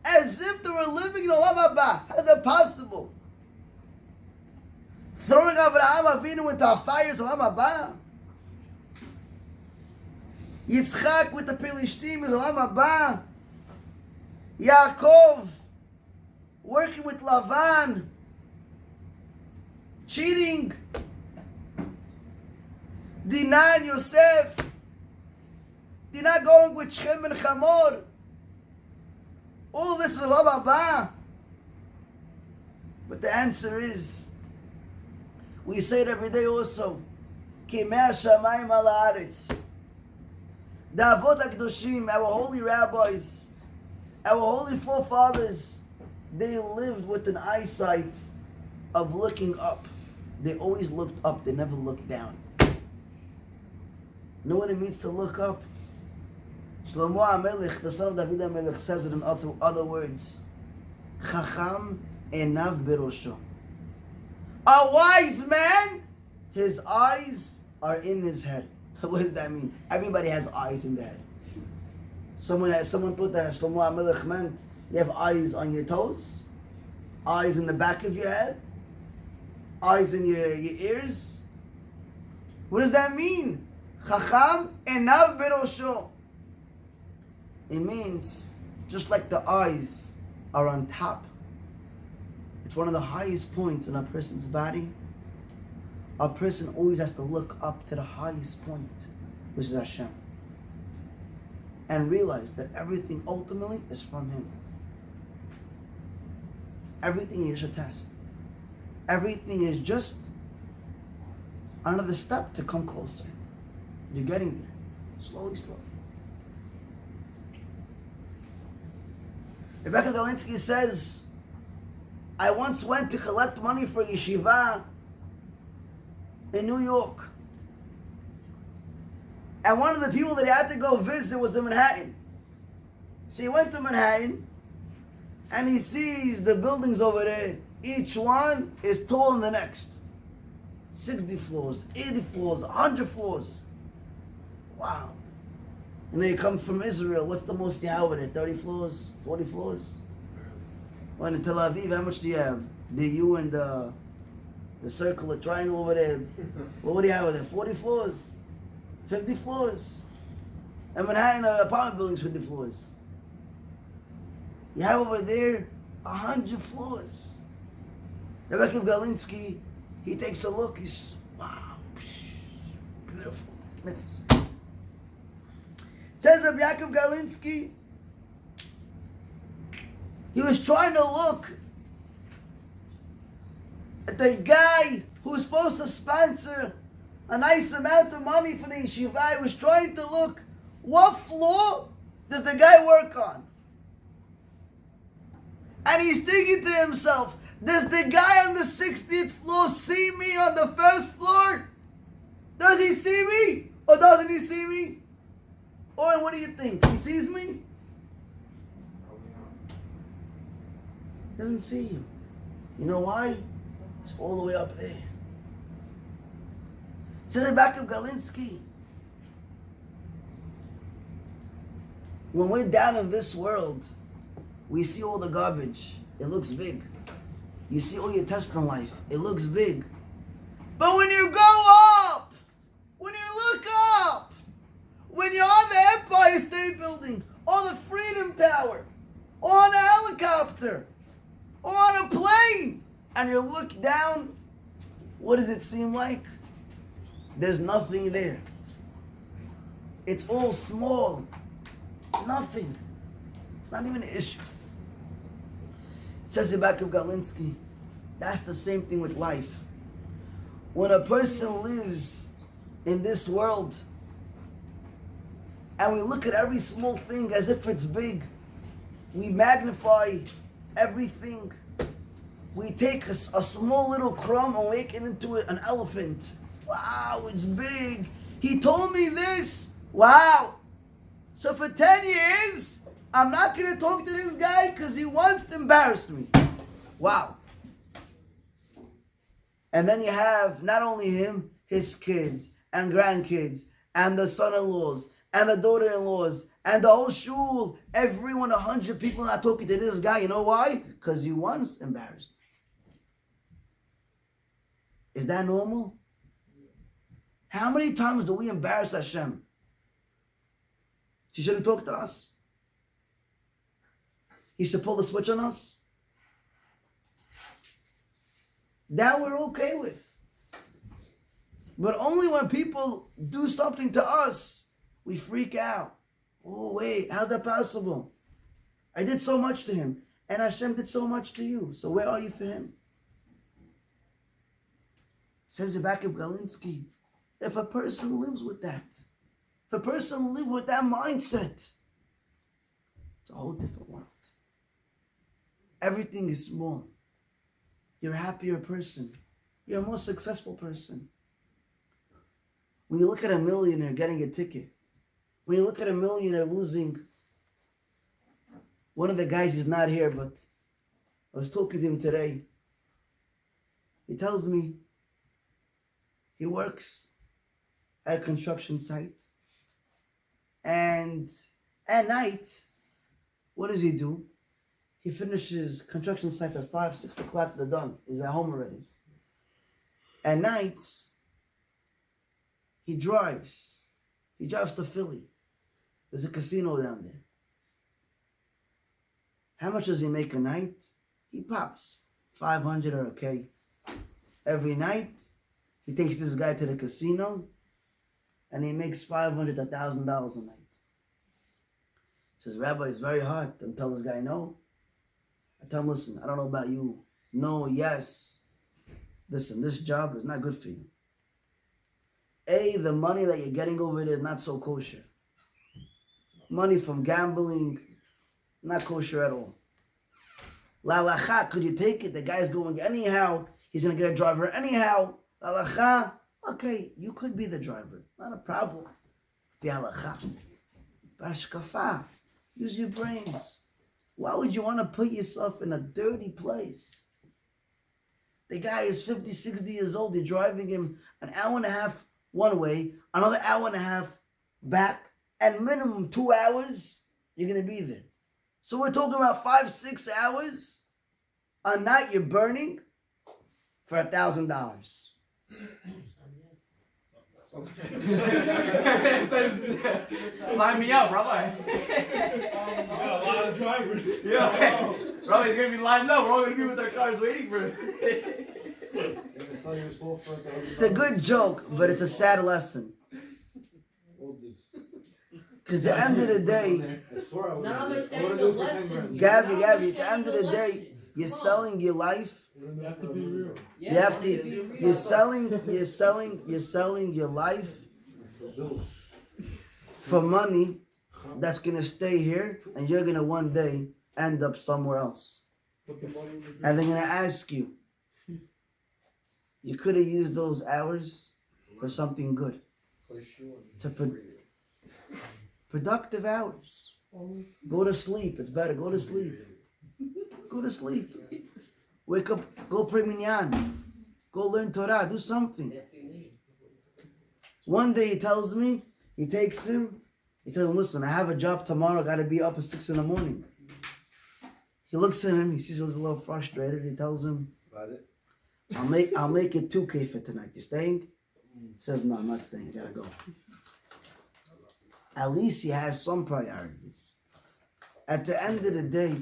As if they were living in olam haba. How is that possible? Throwing Avraham Avinu into a fire is olam haba. Yitzchak with the Pelishtim is olam haba. Yaakov working with Lavan, cheating. Dinah and Yosef. Dinah going with Shem and Chamor. All this is olam haba. But the answer is, we say it every day also. Ki mea shamayim al haaretz. The Avot HaKadoshim, our holy rabbis, our holy forefathers, they lived with an eyesight of looking up. They always looked up, they never looked down. You know what it means to look up? Shlomo HaMelech, the son of David HaMelech, says it in other words. Chacham enav berosho. A wise man, his eyes are in his head. What does that mean? Everybody has eyes in their head. Someone thought that Shlomo HaMelech meant you have eyes on your toes, eyes in the back of your head, eyes in your ears. What does that mean? Chacham enav berosho. It means just like the eyes are on top. It's one of the highest points in a person's body. A person always has to look up to the highest point, which is Hashem. And realize that everything ultimately is from Him. Everything is a test. Everything is just another step to come closer. You're getting there. Slowly, slowly. Rebecca Galinsky says, I once went to collect money for yeshiva in New York. And one of the people that he had to go visit was in Manhattan. So he went to Manhattan and he sees the buildings over there. Each one is taller than the next. 60 floors, 80 floors, 100 floors. Wow. And then you come from Israel. What's the most you have over there? 30 floors? 40 floors? Well, in Tel Aviv, how much do you have? The U and the circle, the triangle over there. Well, what do you have over there? 40 floors? 50 floors? And Manhattan apartment buildings, 50 floors. You have over there 100 floors. Rebecca Galinsky, he takes a look, he's, wow, beautiful, magnificent. Says Rabbi Yaakov Galinsky, he was trying to look at the guy who was supposed to sponsor a nice amount of money for the yeshiva. He was trying to look, what floor does the guy work on? And he's thinking to himself, Does the guy on the 60th floor see me on the first floor? Does he see me? Or doesn't he see me? Or what do you think? He sees me? Probably not. Doesn't see you. You know why? It's all the way up there. Says the back of Galinsky. When we're down in this world, we see all the garbage. It looks big. You see all your tests in life. It looks big. But when you go up, when you look up, when you're on the Empire State Building, or the Freedom Tower, or on a helicopter, or on a plane, and you look down, what does it seem like? There's nothing there. It's all small. Nothing. It's not even an issue. Says the back of Galinsky, that's the same thing with life. When a person lives in this world and we look at every small thing as if it's big, we magnify everything. We take a small little crumb and make it into an elephant. Wow, it's big. He told me this. Wow. So for 10 years, I'm not going to talk to this guy because he wants to embarrass me. Wow. And then you have not only him, his kids and grandkids and the son-in-laws and the daughter-in-laws and the whole shul. Everyone, 100 people not talking to this guy. You know why? Because he once embarrassed me. Is that normal? How many times do we embarrass Hashem? She shouldn't talk to us. He should pull the switch on us. That we're okay with. But only when people do something to us, we freak out. Oh, wait, how's that possible? I did so much to him, and Hashem did so much to you. So where are you for him? Says the back of Galinsky, if a person lives with that, if a person lives with that mindset, it's a whole different world. Everything is small. You're a happier person. You're a more successful person. When you look at a millionaire getting a ticket, when you look at a millionaire losing, one of the guys is not here, but I was talking to him today. He tells me he works at a construction site. And at night, what does he do? He finishes construction sites at 5, 6 o'clock, they're done. He's at home already. At nights, he drives. He drives to Philly. There's a casino down there. How much does he make a night? He pops 500 or a K. Every night, he takes this guy to the casino, and he makes $500 to $1,000 a night. He says, Rabbi, it's very hard. Don't tell this guy no. I tell him, listen, I don't know about you. No, yes. Listen, this job is not good for you. A, the money that you're getting over there is not so kosher. Money from gambling, not kosher at all. La lacha, could you take it? The guy's going anyhow. He's going to get a driver anyhow. La lacha, okay, you could be the driver. Not a problem. Fi halacha. But hashkafa, use your brains. Why would you want to put yourself in a dirty place? The guy is 50, 60 years old. You're driving him an hour and a half one way, another hour and a half back, and minimum 2 hours, you're going to be there. So we're talking about 5, 6 hours a night you're burning for $1,000. Sign me up, Rabbi. A lot of drivers. Yeah. Rabbi's gonna be lined up. We're all gonna be with our cars waiting for him. It's a good joke, but it's a sad lesson. Because at the end of the day, Not understanding the lesson. Gabby, at the end of the day, you're selling your life. You have to be real. Yeah, You have be to. real. You're selling your life for money that's gonna stay here, and you're gonna one day end up somewhere else. Put the money in the And they're gonna ask you. You could have used those hours for something good. Play Shiur. To productive hours. Go to sleep. It's better. Go to sleep. Go to sleep. Wake up. Go pray minyan. Go learn Torah. Do something. One day he tells me, he takes him, he tells him, listen, I have a job tomorrow. Got to be up at 6 a.m. He looks at him. He sees he's a little frustrated. He tells him, Got it? I'll make it 2K for tonight. You staying? He says, no, I'm not staying. I gotta go. At least he has some priorities. At the end of the day,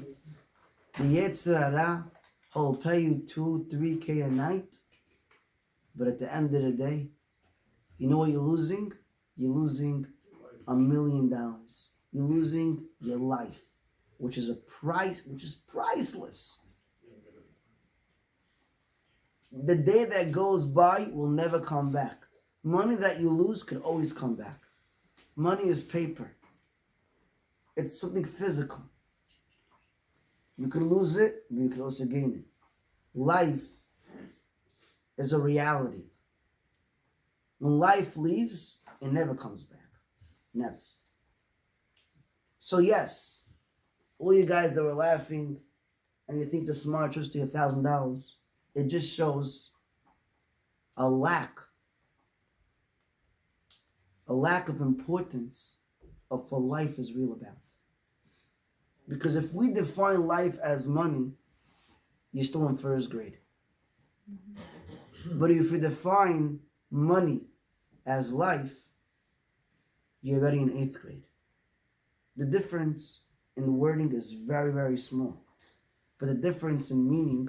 the Yetzer Hara will pay you 2-3K a night. But at the end of the day, you know what you're losing? You're losing $1 million. You're losing your life, which is priceless. The day that goes by will never come back. Money that you lose could always come back. Money is paper. It's something physical. You could lose it, but you could also gain it. Life is a reality. When life leaves, it never comes back. Never. So yes, all you guys that were laughing and you think the smart trust to $1,000, it just shows a lack of importance of what life is real about. Because if we define life as money, you're still in first grade. But if we define money as life, you're already in 8th grade. The difference in the wording is very, very small. But the difference in meaning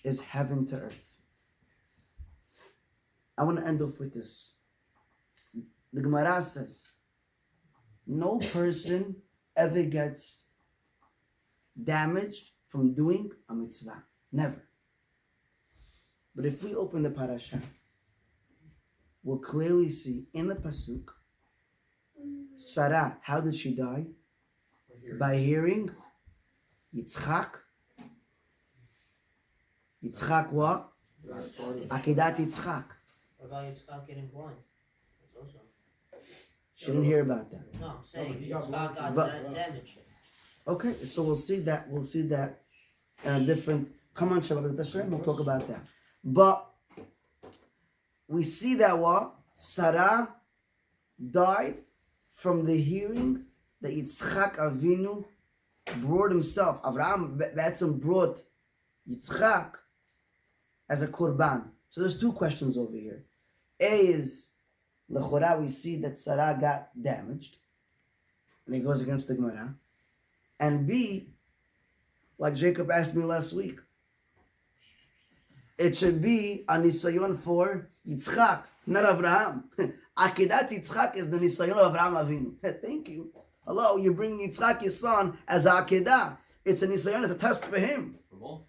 is heaven to earth. I want to end off with this. The Gemara says, no person ever gets damaged from doing a mitzvah. Never. But if we open the Parashat, we'll clearly see in the Pasuk, Sarah, how did she die? By hearing Yitzchak. Yitzchak what? Akedat Yitzchak. What about Yitzchak getting blind? That's also. She didn't hear about that. No, I'm saying he got Yitzchak got blind. damaged. Okay, so we'll see that in a different. Come on, Shabbat Hashem, we'll talk about that. But we see that what? Sarah died from the hearing that Yitzchak Avinu brought himself. Avraham Betzim brought Yitzchak as a korban. So there's two questions over here. A is, Lechora, we see that Sarah got damaged. And it goes against the Gemara. And B, like Jacob asked me last week, it should be a nisayon for Yitzchak, not Avraham. Akedat Yitzchak is the nisayon of Avraham Avinu. Thank you. Hello, you bring Yitzchak, your son, as a Akedah. It's a nisayon, it's a test for him. For both.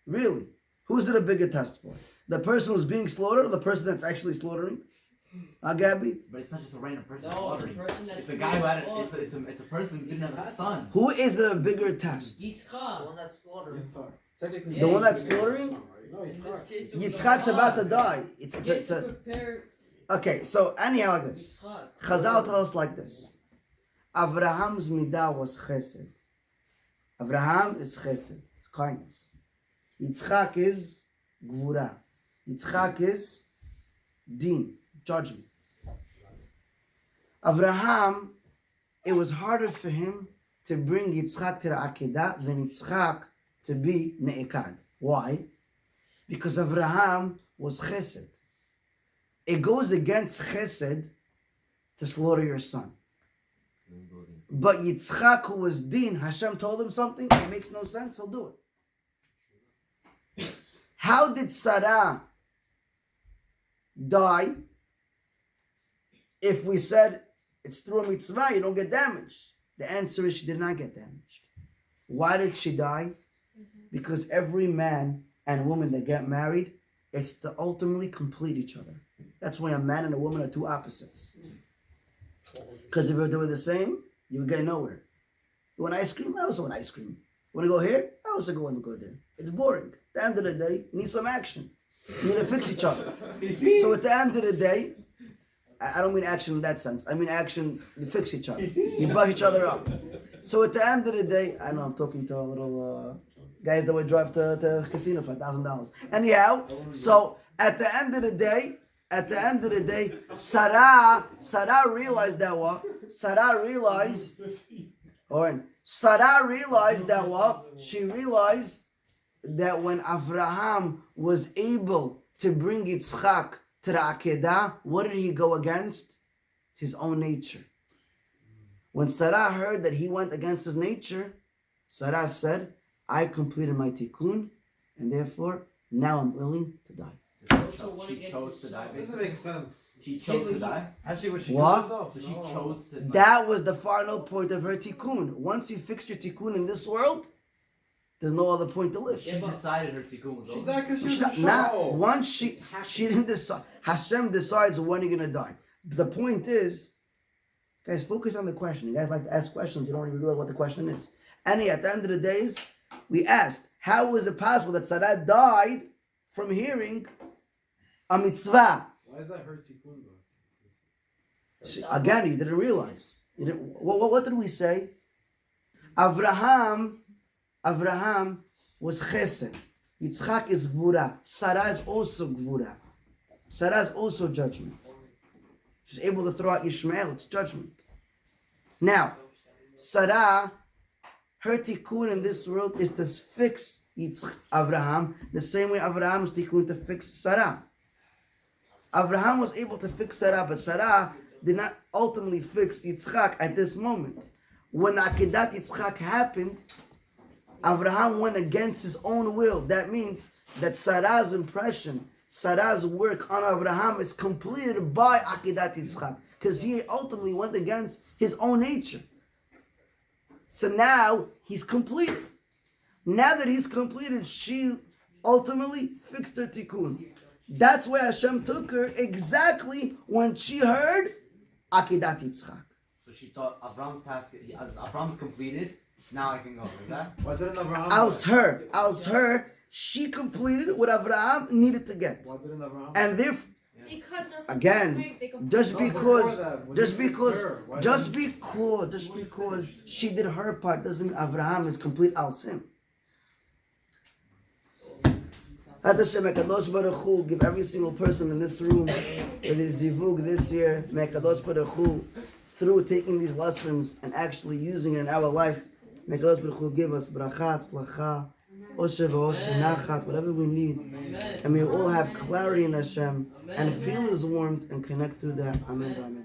Really? Who's it a bigger test for? The person who's being slaughtered or the person that's actually slaughtering? Gabby? But it's not just a random person No, the slaughtering. person that's It's a guy who had slaughtered. it's a person who didn't have a son. Who is it a bigger test? The Yitzchak. one that's slaughtering. Yitzchak. Technically, The one that's slaughtering? No, In this Yitzchak. case, it was Yitzchak's about to die. It's Just to a prepare okay, so anyhow like this. Yitzchak. Chazal tell us like this. Avraham's midah was chesed. Avraham is chesed. It's kindness. Yitzchak is gvura. Yitzchak is din, judgment. Avraham, it was harder for him to bring Yitzchak to the Akedah than Yitzchak to be Ne'ekad. Why? Because Avraham was chesed. It goes against chesed to slaughter your son. But Yitzchak, who was din, Hashem told him something, it makes no sense, he'll do it. How did Sarah die if we said it's through a mitzvah, you don't get damaged? The answer is she did not get damaged. Why did she die? Because every man and woman that get married, it's to ultimately complete each other. That's why a man and a woman are two opposites. Because if they were the same, you would get nowhere. You want ice cream? I also want ice cream. Want to go here? I also want to go there. It's boring. At the end of the day, you need some action. You need to fix each other. So at the end of the day, I don't mean action in that sense. I mean action, you fix each other. You brush each other up. So at the end of the day, I know I'm talking to a little guys that would drive to casino for $1,000. Anyhow, so at the end of the day, Sarah realized that what? Sarah realized that what? She realized that when Avraham was able to bring Yitzchak to the Akedah, what did he go against? His own nature. When Sarah heard that he went against his nature, Sarah said, I completed my tikkun, and therefore, now I'm willing to die. She chose to die. Doesn't make sense. She chose to die. Actually, was she What? killed herself? So she chose to die. That was the final point of her tikkun. Once you fixed your tikkun in this world, there's no other point to live. She decided her tikkun was She over. died because she was She in not, not show. once she didn't decide. Hashem decides when you're gonna die. The point is, guys, focus on the question. You guys like to ask questions. You don't even realize what the question is. And at the end of the days, we asked, how was it possible that Sarah died from hearing a mitzvah? Why is that her tikkun though? Again, you didn't realize. What did we say? Avraham was chesed. Yitzchak is gvura. Sarah is also gvura. Sarah is also judgment. She's able to throw out Ishmael. It's judgment. Now, Sarah, her tikkun in this world is to fix Avraham the same way Abraham's tikkun to fix Sarah. Avraham was able to fix Sarah, but Sarah did not ultimately fix Yitzchak at this moment. When Akedat Yitzchak happened, Avraham went against his own will. That means that Sarah's impression, Sarah's work on Avraham is completed by Akedat Yitzchak, because he ultimately went against his own nature. So now he's completed. Now that he's completed, she ultimately fixed her tikkun. That's where Hashem took her exactly when she heard Akedat Yitzchak. So she thought Avram's task, Avram's completed, now I can go. Like that? Why didn't Abraham? Else her, she completed what Avraham needed to get. Why didn't Abraham? And therefore, Because again, just because she did her part doesn't mean Avraham is complete else him. Hashem, may Kadosh Baruch Hu give every single person in this room with his zivug this year, may Kadosh Baruch Hu, through taking these lessons and actually using it in our life, may Kadosh Baruch Hu give us bracha, tzlacha, osher v'osher, nachat, whatever we need. And we all have clarity in Hashem and feel His warmth and connect through that. Amen. Amen.